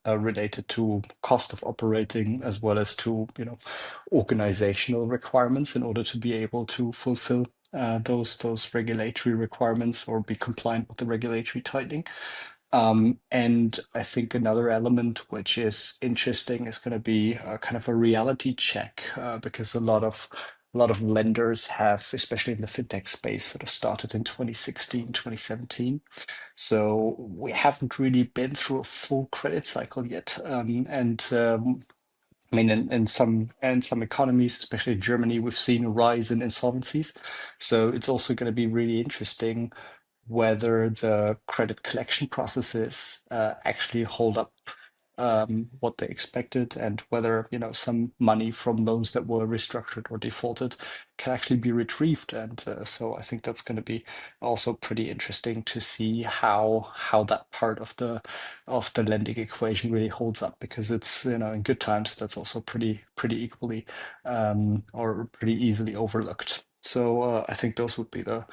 related to cost of operating, as well as to organizational requirements in order to be able to fulfill those regulatory requirements or be compliant with the regulatory tightening. And I think another element which is interesting is going to be kind of a reality check, because a lot of lenders have, especially in the fintech space, sort of started in 2016, 2017. So we haven't really been through a full credit cycle yet. And I mean, in some economies, especially Germany, we've seen a rise in insolvencies. So it's also going to be really interesting whether the credit collection processes actually hold up what they expected, and whether some money from loans that were restructured or defaulted can actually be retrieved. And so I think that's going to be also pretty interesting to see how that part of the lending equation really holds up, because it's in good times that's also pretty equally or pretty easily overlooked. So I think those would be the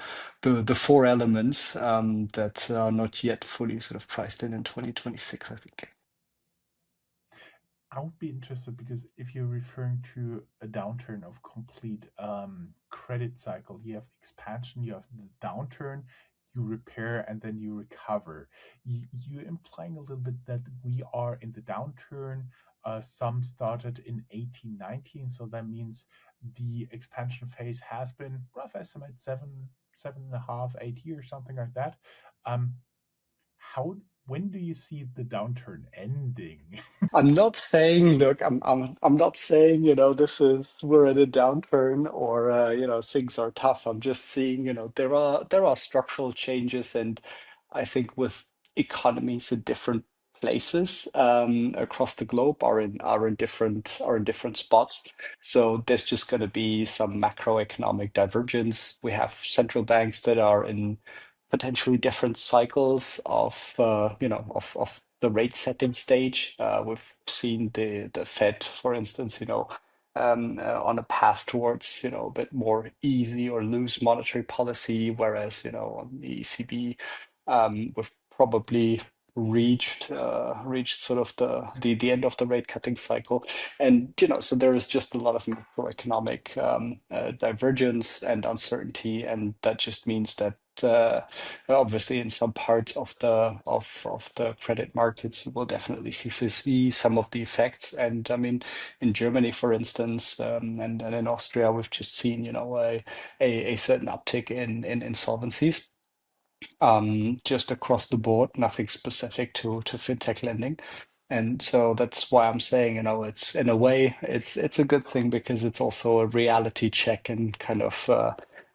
four elements that are not yet fully sort of priced in 2026, I think. I would be interested because if you're referring to a downturn of complete credit cycle, you have expansion, you have the downturn, you repair, and then you recover. You're implying a little bit that we are in the downturn. Some started in 18, 19, so that means the expansion phase has been, rough estimate, 7.5, 8 years, something like that. Um, how when do you see the downturn ending? I'm not saying, look, I'm not saying, this is we're in a downturn, or things are tough. I'm just seeing, there are structural changes, and I think with economies in different places across the globe are in different spots. So there's just going to be some macroeconomic divergence. We have central banks that are in potentially different cycles of the rate setting stage. We've seen the Fed, for instance, on a path towards a bit more easy or loose monetary policy, whereas on the ECB, we've probably reached sort of the end of the rate cutting cycle. And so there is just a lot of macroeconomic divergence and uncertainty, and that just means that obviously in some parts of the credit markets you will definitely see some of the effects. And I mean, in Germany, for instance, and in Austria, we've just seen a certain uptick in insolvencies. just across the board, nothing specific to fintech lending. And so that's why I'm saying, it's in a way, it's a good thing because it's also a reality check and kind of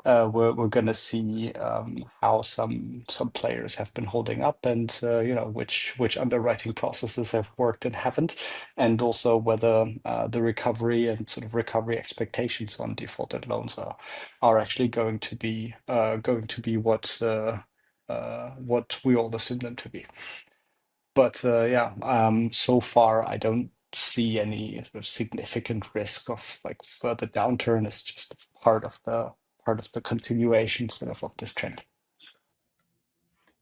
we're going to see how some players have been holding up and which underwriting processes have worked and haven't, and also whether the recovery and sort of recovery expectations on defaulted loans are actually going to be what we all assume them to be. But so far I don't see any sort of significant risk of like further downturn. It's just part of the continuation sort of this trend.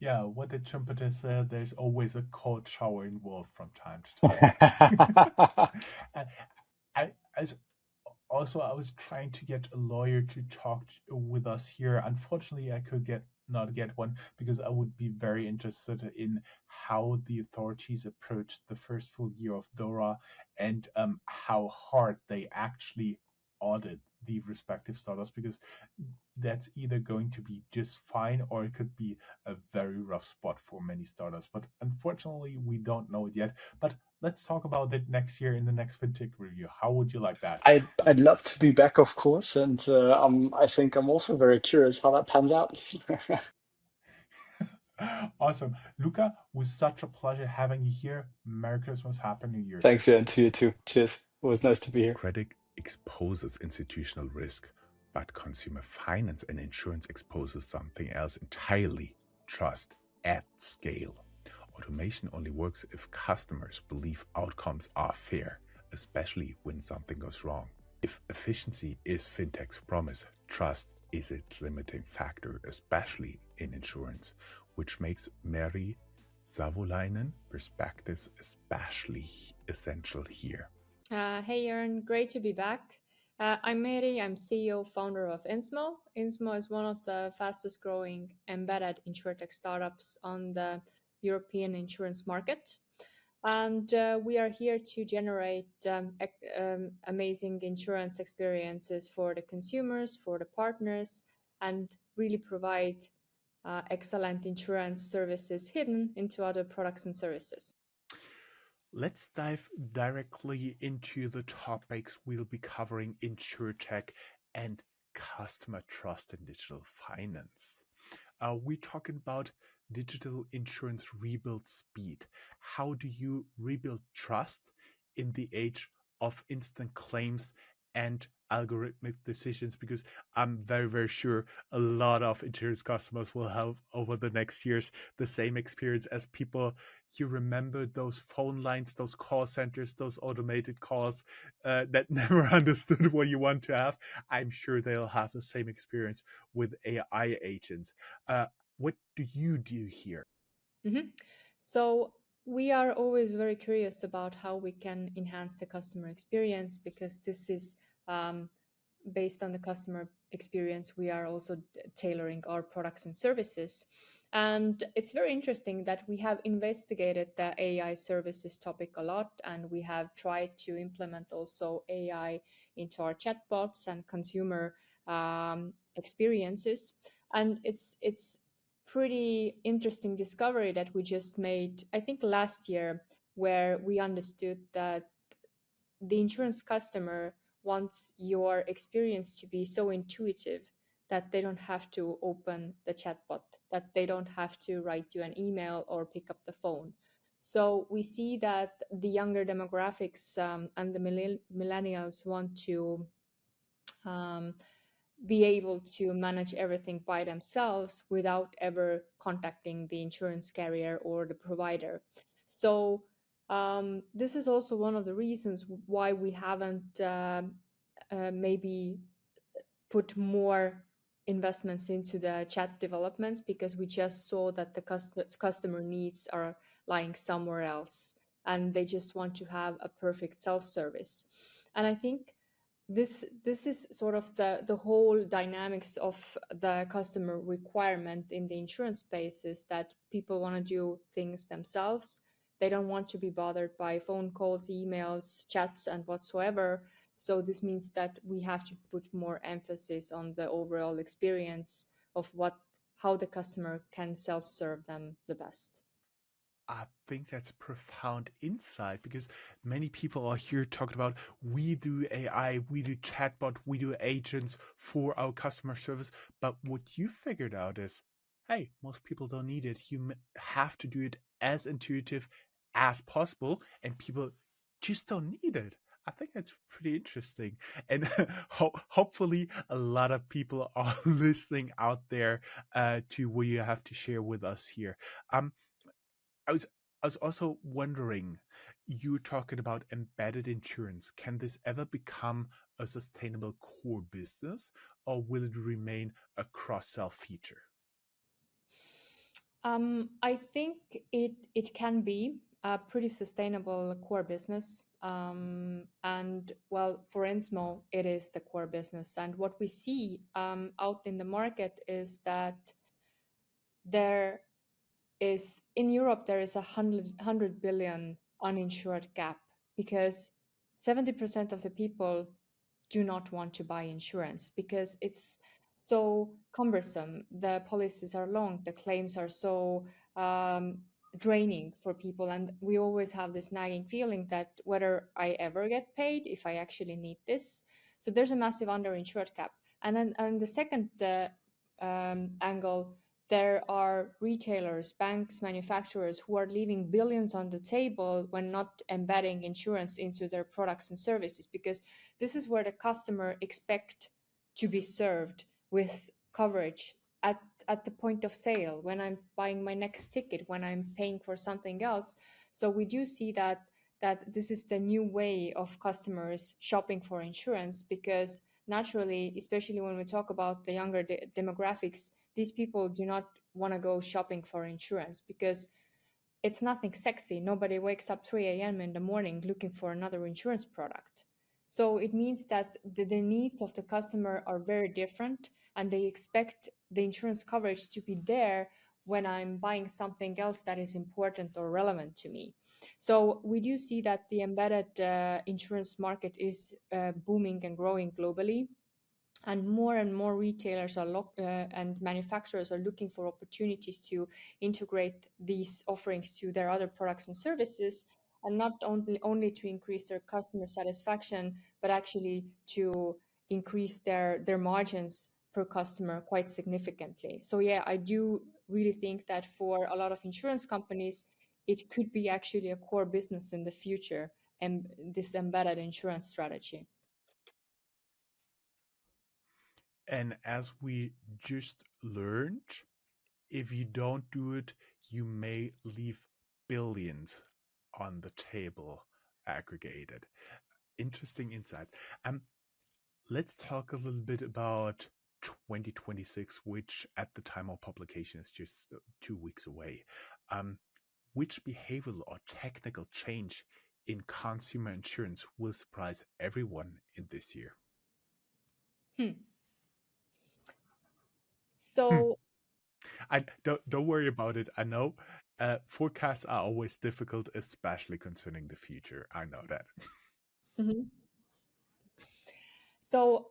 Yeah, what the trumpeter said, there's always a cold shower involved from time to time. And I was trying to get a lawyer to talk with us here. Unfortunately, I could not get one because I would be very interested in how the authorities approached the first full year of DORA and how hard they actually audit the respective startups, because that's either going to be just fine or it could be a very rough spot for many startups. But unfortunately, we don't know it yet. But let's talk about it next year in the next FinTech review. How would you like that? I'd love to be back, of course, and I think I'm also very curious how that pans out. Awesome. Luca, it was such a pleasure having you here. Merry Christmas, Happy New Year. Thanks, yeah, and to you too. Cheers. It was nice to be here. Credit exposes institutional risk, but consumer finance and insurance exposes something else entirely: trust at scale. Automation only works if customers believe outcomes are fair, especially when something goes wrong. If efficiency is fintech's promise, trust is its limiting factor, especially in insurance, which makes Meri Savolainen perspectives especially essential here. Hey, Aaron, great to be back. I'm Mary, I'm CEO, founder of Insmo. Insmo is one of the fastest growing embedded insurtech startups on the European insurance market. And we are here to generate amazing insurance experiences for the consumers, for the partners, and really provide excellent insurance services hidden into other products and services. Let's dive directly into the topics we'll be covering: insurtech and customer trust in digital finance. We're talking about digital insurance rebuild speed. How do you rebuild trust in the age of instant claims and algorithmic decisions? Because I'm very, very sure a lot of insurance customers will have over the next years the same experience as people. You remember those phone lines, those call centers, those automated calls that never understood what you want to have. I'm sure they'll have the same experience with AI agents. What do you do here? Mhm. So we are always very curious about how we can enhance the customer experience, because this is based on the customer experience. We are also tailoring our products and services. And it's very interesting that we have investigated the AI services topic a lot, and we have tried to implement also AI into our chatbots and consumer experiences. And it's pretty interesting discovery that we just made, I think last year, where we understood that the insurance customer wants your experience to be so intuitive that they don't have to open the chatbot, that they don't have to write you an email or pick up the phone. So we see that the younger demographics and the millennials want to um, be able to manage everything by themselves without ever contacting the insurance carrier or the provider. So this is also one of the reasons why we haven't maybe put more investments into the chat developments, because we just saw that the customer needs are lying somewhere else, and they just want to have a perfect self-service. And I think this is sort of the whole dynamics of the customer requirement in the insurance space, is that people want to do things themselves. They don't want to be bothered by phone calls, emails, chats, and whatsoever. So this means that we have to put more emphasis on the overall experience of how the customer can self-serve them the best. I think that's profound insight because many people are here talking about we do AI, we do chatbot, we do agents for our customer service. But what you figured out is, hey, most people don't need it. You have to do it as intuitive as possible, and people just don't need it. I think that's pretty interesting. And hopefully, a lot of people are listening out there to what you have to share with us here. Um, I was I was also wondering, you were talking about embedded insurance. Can this ever become a sustainable core business, or will it remain a cross-sell feature? I think it can be a pretty sustainable core business. And well, for Insmo, it is the core business. And what we see out in the market is that there is in Europe there is 100 billion uninsured gap because 70% of the people do not want to buy insurance because it's so cumbersome. The policies are long, the claims are so um, draining for people, and we always have this nagging feeling that whether I ever get paid if I actually need this. So there's a massive underinsured cap, and then and the second angle, there are retailers, banks, manufacturers who are leaving billions on the table when not embedding insurance into their products and services, because this is where the customer expect to be served with coverage at the point of sale, when I'm buying my next ticket, when I'm paying for something else. So we do see that this is the new way of customers shopping for insurance, because naturally, especially when we talk about the younger demographics, these people do not want to go shopping for insurance because it's nothing sexy. Nobody wakes up 3 a.m. in the morning looking for another insurance product. So it means that the needs of the customer are very different, and they expect the insurance coverage to be there when I'm buying something else that is important or relevant to me. So we do see that the embedded insurance market is booming and growing globally, and more retailers are and manufacturers are looking for opportunities to integrate these offerings to their other products and services, and not only to increase their customer satisfaction, but actually to increase their margins per customer quite significantly. So yeah, I do really think that for a lot of insurance companies, it could be actually a core business in the future, and this embedded insurance strategy. And as we just learned, if you don't do it, you may leave billions on the table aggregated. Interesting insight. Um, let's talk a little bit about 2026, which at the time of publication is just 2 weeks away. Which behavioral or technical change in consumer insurance will surprise everyone in this year? Hmm. Hmm. So I don't worry about it. I know forecasts are always difficult, especially concerning the future. I know that. mhm. So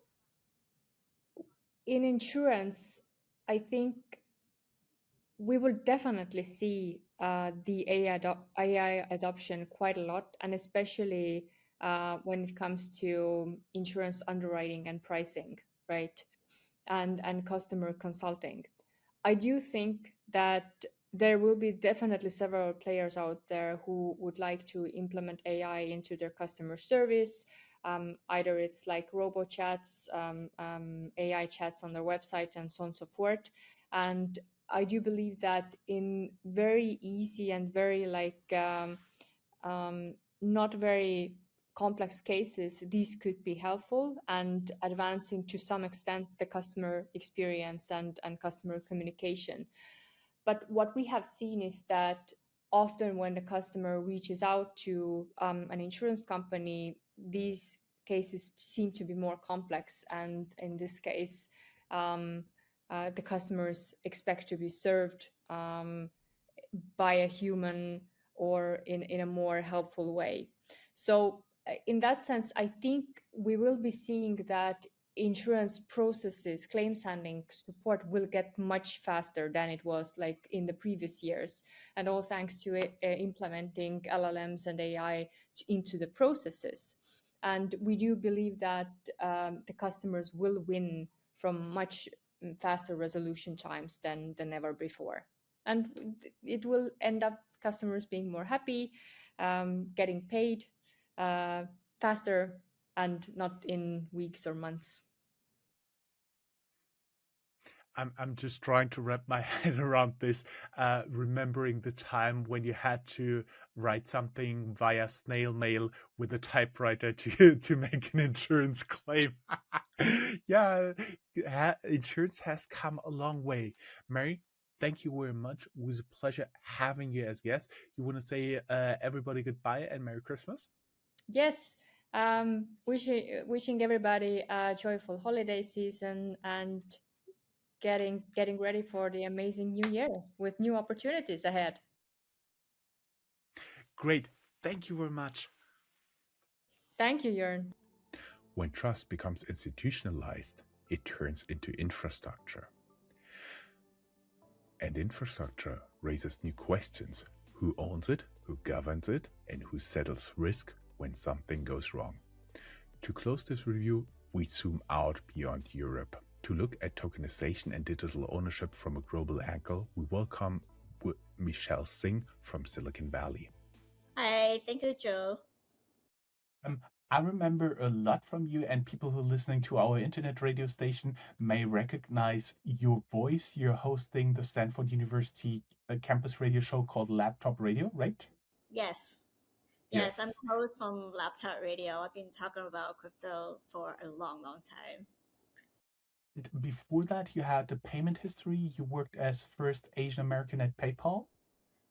in insurance, I think we will definitely see the AI adoption quite a lot, and especially when it comes to insurance underwriting and pricing, right? And customer consulting. I do think that there will be definitely several players out there who would like to implement AI into their customer service. Either it's like robo chats, AI chats on their website, and so on and so forth. And I do believe that in very easy and very not very complex cases, these could be helpful and advancing to some extent the customer experience and customer communication. But what we have seen is that often when the customer reaches out to an insurance company, these cases seem to be more complex. And in this case, um, the customers expect to be served by a human or in a more helpful way. So, in that sense, I think we will be seeing that insurance processes, claims handling support will get much faster than it was like in the previous years, and all thanks to implementing LLMs and AI into the processes. And we do believe that the customers will win from much faster resolution times than ever before, and it will end up customers being more happy, getting paid faster, and not in weeks or months. I'm just trying to wrap my head around this, remembering the time when you had to write something via snail mail with a typewriter to make an insurance claim. Yeah, insurance has come a long way. Mary, thank you very much. It was a pleasure having you as guest. You want to say everybody goodbye and Merry Christmas? Yes, wishing everybody a joyful holiday season and getting ready for the amazing new year with new opportunities ahead. Great. Thank you very much. Thank you, Jörn. When trust becomes institutionalized, it turns into infrastructure. And infrastructure raises new questions. Who owns it, who governs it, and who settles risk when something goes wrong? To close this review, we zoom out beyond Europe. To look at tokenization and digital ownership from a global angle, we welcome Michelle Singh from Silicon Valley. Hi, thank you, Joe. I remember a lot from you, and people who are listening to our internet radio station may recognize your voice. You're hosting the Stanford University campus radio show called Laptop Radio, right? Yes. Yes. I'm host from Laptop Radio. I've been talking about crypto for a long, long time. And before that, you had the payment history. You worked as first Asian American at PayPal.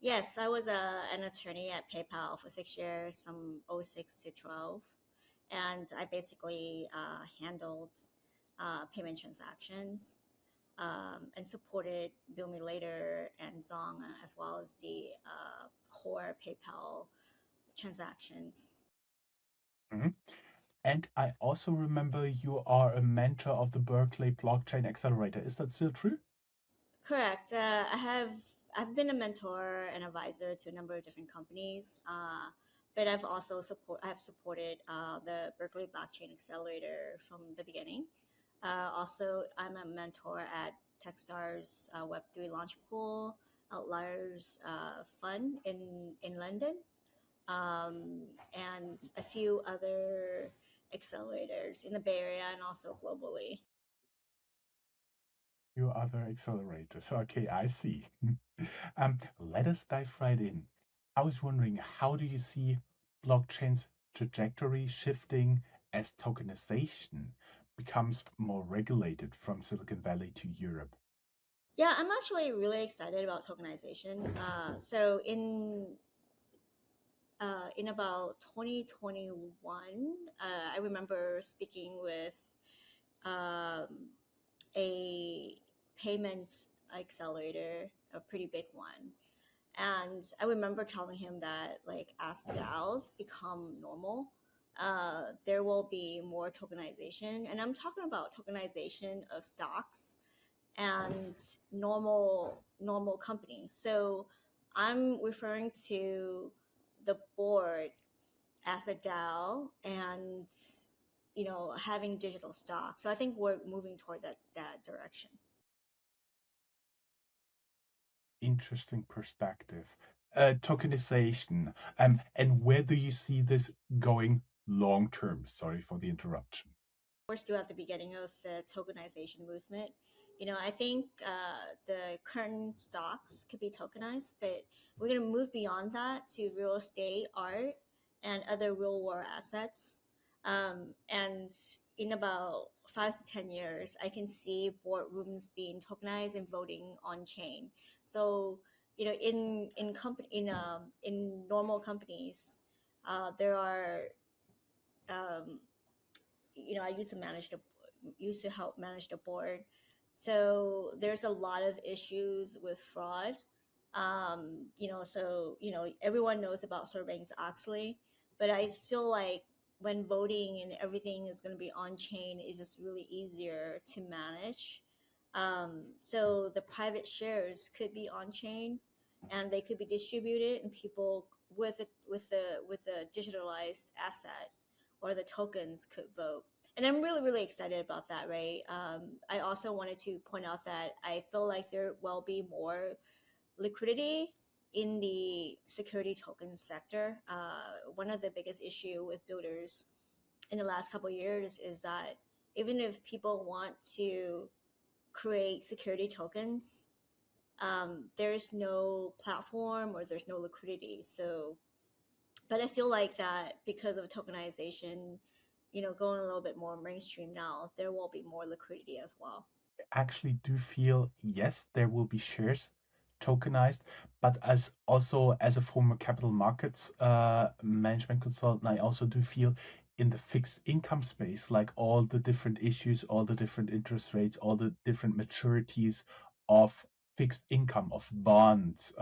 Yes, I was an attorney at PayPal for 6 years from 06 to 12. And I basically handled payment transactions and supported Bill Me Later and Zong, as well as the core PayPal transactions. Mm-hmm. And I also remember you are a mentor of the Berkeley Blockchain Accelerator. Is that still true? Correct. I've been a mentor and advisor to a number of different companies, but I've supported the Berkeley Blockchain Accelerator from the beginning. Also, I'm a mentor at Techstars Web3 Launch Pool, Outliers Fund in London, and a few other accelerators in the Bay Area and also globally. Your other accelerators. Okay, I see. Let us dive right in. I was wondering, how do you see blockchain's trajectory shifting as tokenization becomes more regulated from Silicon Valley to Europe? Yeah, I'm actually really excited about tokenization. So in about 2021, I remember speaking with um, a payments accelerator, a pretty big one. And I remember telling him that, like, as DAOs become normal, there will be more tokenization. And I'm talking about tokenization of stocks and normal companies. So I'm referring to the board as a DAO and having digital stock. So I think we're moving toward that direction. Interesting perspective. Tokenization. And where do you see this going long term? Sorry for the interruption. We're still at the beginning of the tokenization movement. I think the current stocks could be tokenized, but we're going to move beyond that to real estate, art, and other real world assets. And in about 5 to 10 years, I can see boardrooms being tokenized and voting on chain. So, in normal companies, there are I used to help manage the board. So there's a lot of issues with fraud. So everyone knows about Sarbanes-Oxley, but I feel like when voting and everything is going to be on chain, is just really easier to manage. So the private shares could be on chain, and they could be distributed, and people with a digitalized asset or the tokens could vote. And I'm really really excited about that, right? I also wanted to point out that I feel like there will be more liquidity in the security token sector. One of the biggest issue with builders in the last couple of years is that even if people want to create security tokens, there's no platform or there's no liquidity. So, but I feel like that because of tokenization, going a little bit more mainstream now, there will be more liquidity as well. Actually do feel yes, there will be shares tokenized, but as also as a former capital markets management consultant, I also do feel in the fixed income space, like all the different issues, all the different interest rates, all the different maturities of fixed income, of bonds,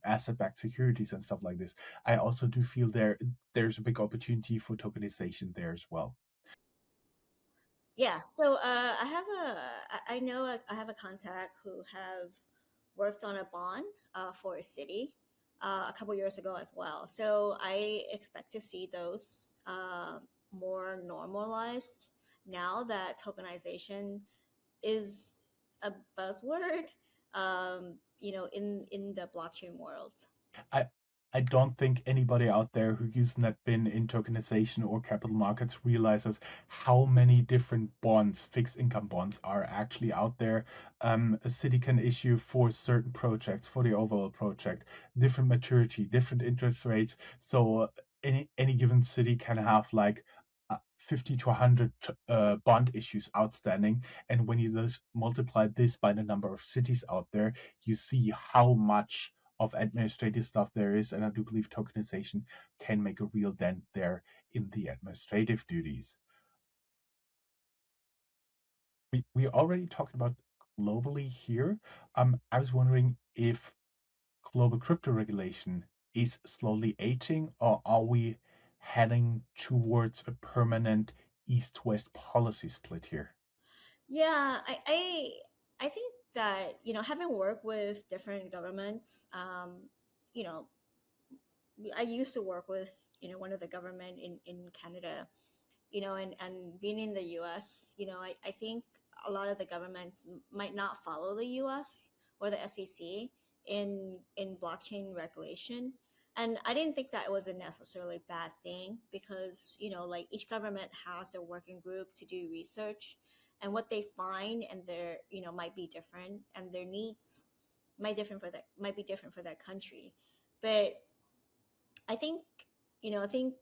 asset-backed securities, and stuff like this. I also do feel there's a big opportunity for tokenization there as well. Yeah, so I know I have a contact who have worked on a bond for a city a couple years ago as well. So I expect to see those more normalized now that tokenization is a buzzword, in the blockchain world. I I don't think anybody out there who used NetBin in tokenization or capital markets realizes how many different bonds, fixed income bonds, are actually out there. A city can issue for certain projects, for the overall project, different maturity, different interest rates. So any given city can have like 50 to 100 bond issues outstanding. And when you multiply this by the number of cities out there, you see how much of administrative stuff there is, and I do believe tokenization can make a real dent there in the administrative duties. We already talked about globally here. I was wondering if global crypto regulation is slowly aging, or are we heading towards a permanent east-west policy split here? Yeah, I think that having worked with different governments, you know, I used to work with one of the government in Canada, and being in the US, I think a lot of the governments might not follow the US or the SEC in blockchain regulation. And I didn't think that was a necessarily bad thing because, like each government has their working group to do research, and what they find and their, might be different, and their needs might be different for that country. But I think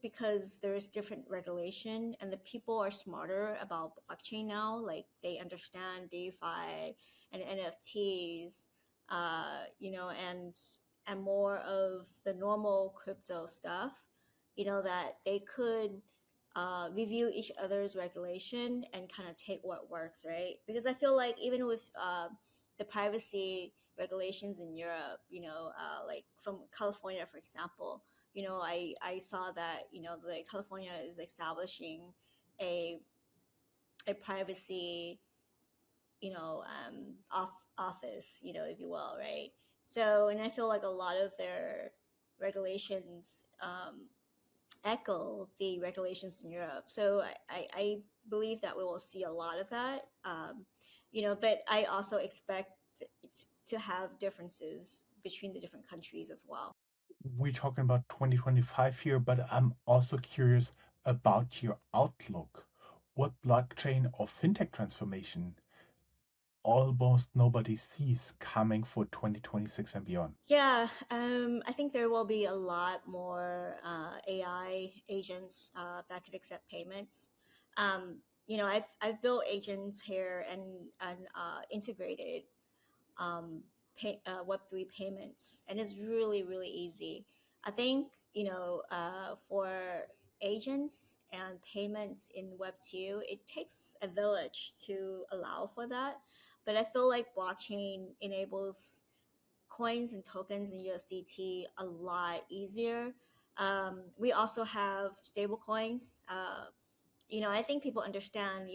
because there's different regulation and the people are smarter about blockchain now, like they understand DeFi and NFTs, and more of the normal crypto stuff, that they could review each other's regulation and kind of take what works, right? Because I feel like even with the privacy regulations in Europe, like from California, for example, I saw that the California is establishing a privacy office, if you will, right? So, and I feel like a lot of their regulations echo the regulations in Europe. So I believe that we will see a lot of that, but I also expect to have differences between the different countries as well. We're talking about 2025 here, but I'm also curious about your outlook. What blockchain or fintech transformation almost nobody sees coming for 2026 and beyond? Yeah, I think there will be a lot more AI agents that could accept payments. I've built agents here and integrated Web3 payments, and it's really really easy. I think for agents and payments in Web2, it takes a village to allow for that. But I feel like blockchain enables coins and tokens in USDT a lot easier. We also have stable coins. I think people understand,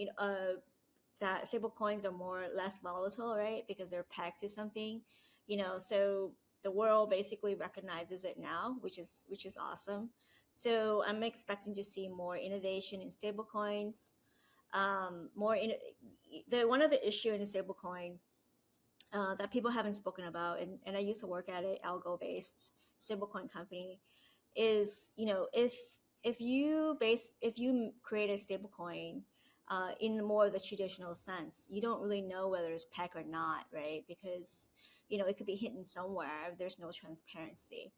that stable coins are more or less volatile, right? Because they're pegged to something, so the world basically recognizes it now, which is awesome. So I'm expecting to see more innovation in stable coins. More in the one of the issue in a stable coin that people haven't spoken about, and I used to work at an algo based stablecoin company, is, if you create a stablecoin in more of the traditional sense, you don't really know whether it's peg or not, right? Because it could be hidden somewhere. There's no transparency.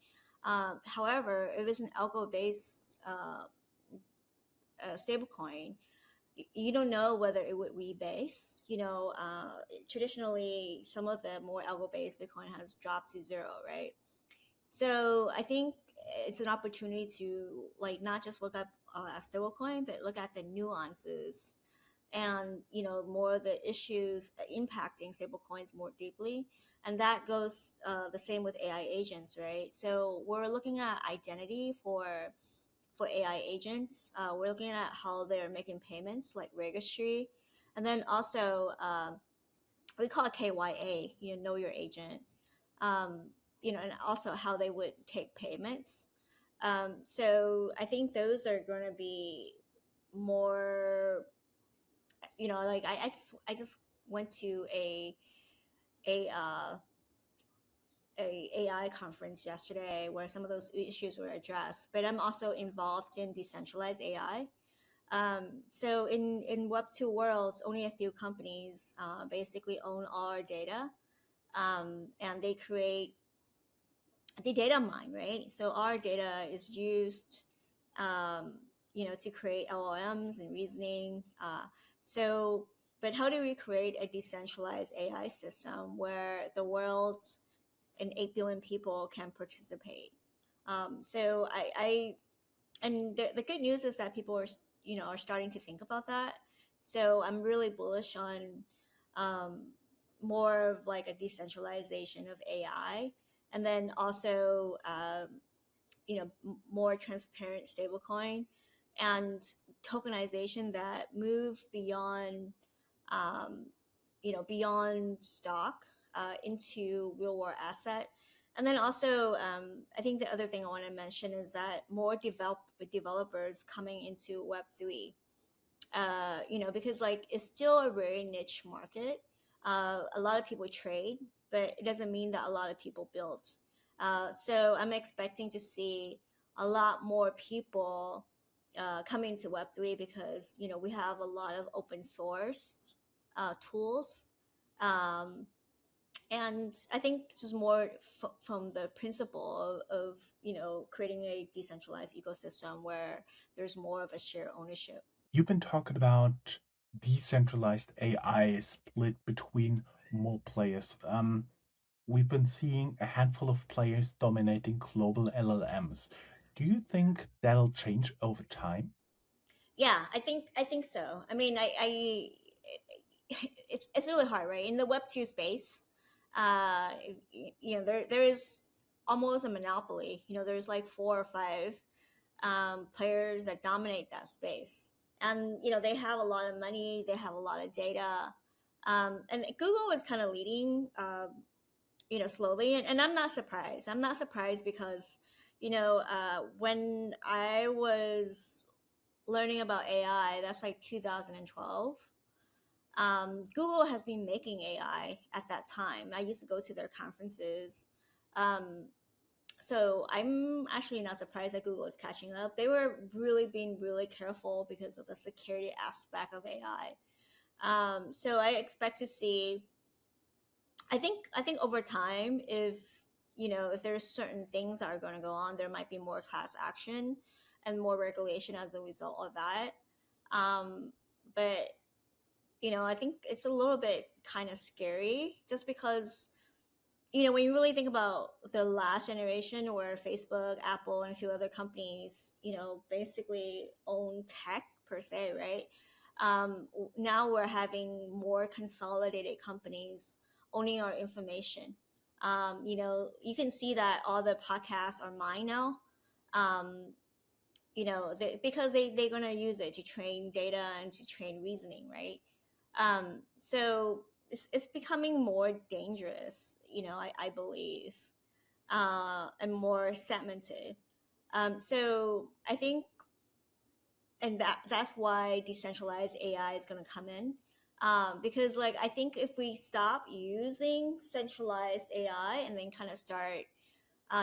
However, if it's an algo based stablecoin, you don't know whether it would rebase. Traditionally, some of the more algo based Bitcoin has dropped to zero, right? So I think it's an opportunity to, like, not just look at a stablecoin, but look at the nuances and more of the issues impacting stablecoins more deeply. And that goes the same with AI agents, right? So we're looking at identity for AI agents. We're looking at how they're making payments, like registry, and then also we call it KYA, know your agent. And also how they would take payments. So I think those are going to be more, like I just went to a uh, a AI conference yesterday where some of those issues were addressed. But I'm also involved in decentralized AI. So in Web2 worlds, only a few companies basically own all our data, and they data mine, right? So our data is used, to create LLMs and reasoning. But how do we create a decentralized AI system where the world and 8 billion people can participate? So and the good news is that people are starting to think about that. So I'm really bullish on um, more of like a decentralization of AI, and then also more transparent stablecoin and tokenization that move beyond beyond stock into real world asset. And then also, I think the other thing I want to mention is that more developers coming into Web3, because like it's still a very niche market. A lot of people trade, but it doesn't mean that a lot of people build. So I'm expecting to see a lot more people coming to Web3 because we have a lot of open sourced tools. Um, and I think just more from the principle of creating a decentralized ecosystem where there's more of a shared ownership. You've been talking about decentralized AI split between more players. We've been seeing a handful of players dominating global LLMs. Do you think that'll change over time? Yeah, I think so. I mean, I it's really hard, right? In the Web2 space, uh, there is almost a monopoly. There's like 4 or 5 players that dominate that space, and they have a lot of money, they have a lot of data, and Google is kind of leading, slowly, and I'm not surprised. I'm not surprised because when I was learning about AI, that's like 2012. Google has been making AI at that time. I used to go to their conferences. Um, so I'm actually not surprised that Google is catching up. They were really being really careful because of the security aspect of AI. So I expect to see. I think over time, if there's certain things that are going to go on, there might be more class action and more regulation as a result of that. But I think it's a little bit kind of scary just because when you really think about the last generation where Facebook, Apple, and a few other companies, basically own tech per se, right? Now we're having more consolidated companies owning our information. You can see that all the podcasts are mine now. because they're going to use it to train data and to train reasoning, right? So it's becoming more dangerous, I believe, and more segmented. So I think, and that's why decentralized AI is going to come in, because like I think if we stop using centralized AI and then kind of start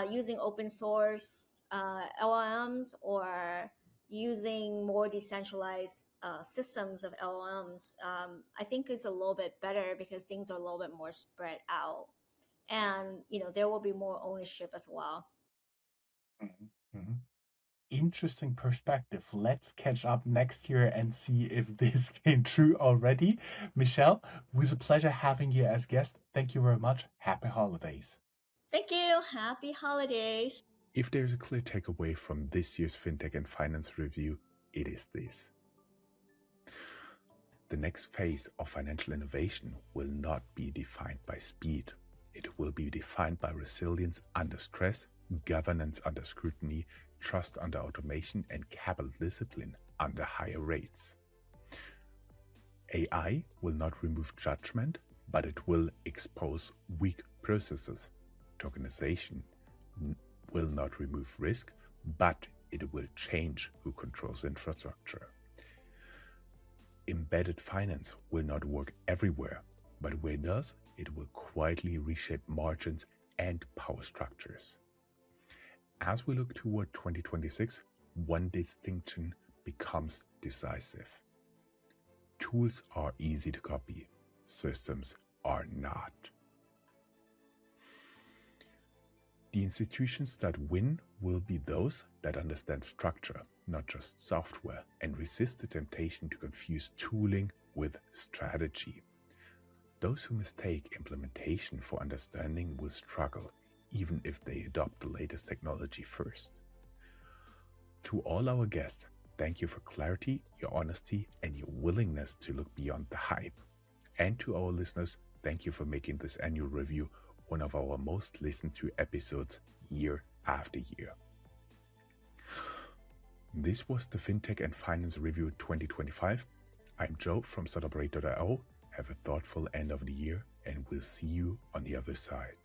using open source LLMs, or using more decentralized systems of LLMs, I think is a little bit better, because things are a little bit more spread out, and there will be more ownership as well. Mhm. Interesting perspective. Let's catch up next year and see if this came true already. Michelle, it was a pleasure having you as guest. Thank you very much. Happy holidays. Thank you. Happy holidays. If there's a clear takeaway from this year's FinTech and Finance Review, it is this. The next phase of financial innovation will not be defined by speed. It will be defined by resilience under stress, governance under scrutiny, trust under automation, and capital discipline under higher rates. AI will not remove judgment, but it will expose weak processes. Tokenization will not remove risk, but it will change who controls infrastructure. Embedded finance will not work everywhere, but where it does, it will quietly reshape margins and power structures. As we look toward 2026, one distinction becomes decisive. Tools are easy to copy, systems are not. The institutions that win will be those that understand structure, not just software, and resist the temptation to confuse tooling with strategy. Those who mistake implementation for understanding will struggle, even if they adopt the latest technology first. To all our guests, thank you for clarity, your honesty, and your willingness to look beyond the hype. And to our listeners, thank you for making this annual review one of our most listened to episodes year after year. This was the FinTech and Finance Review 2025. I'm Joe from Startuprad.io. Have a thoughtful end of the year, and we'll see you on the other side.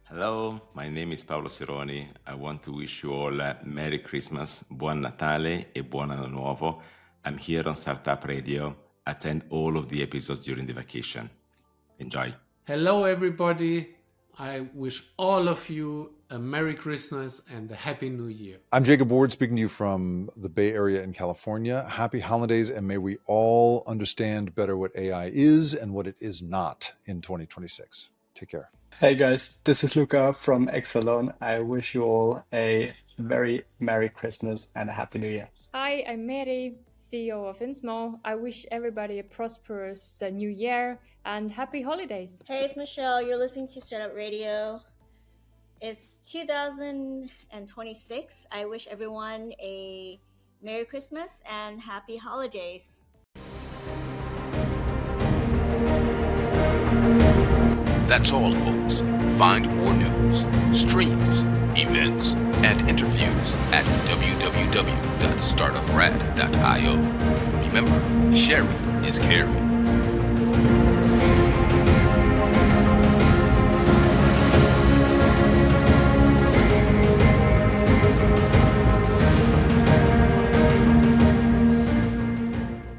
Hello, my name is Paolo Sironi. I want to wish you all a Merry Christmas, Buon Natale e Buon Anno Nuovo. I'm here on Startup Radio. Attend all of the episodes during the vacation. Enjoy. Hello, everybody. I wish all of you a Merry Christmas and a Happy New Year. I'm Jacob Ward, speaking to you from the Bay Area in California. Happy holidays, and may we all understand better what AI is and what it is not in 2026. Take care. Hey guys, this is Luca from Exelon. I wish you all a very Merry Christmas and a Happy New Year. Hi, I'm Mary, CEO of Insmo. I wish everybody a prosperous new year and happy holidays. Hey, it's Michelle. You're listening to Startup Radio. It's 2026. I wish everyone a Merry Christmas and Happy Holidays. That's all, folks. Find more news, streams, events, and interviews at www.startuprad.io. Remember, sharing is caring.